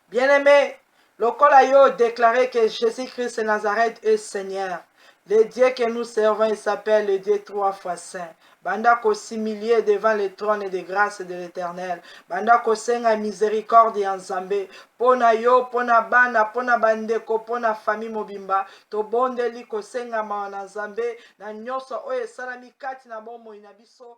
Bien-aimé, lokola yo déclaré que Jésus-Christ de Nazareth est Seigneur. Le Dieu que nous servons, il s'appelle le Dieu 3 fois saint. Banda ko s'humilier devant le trône de grâce de l'Éternel. Banda ko senga miséricorde en Nzambe. Pona yo, pona bana, pona bandeko, pona famille mobimba. To bondeli ko senga ma na Nzambe. Na nyoso oye salami kati na bomo inabiso.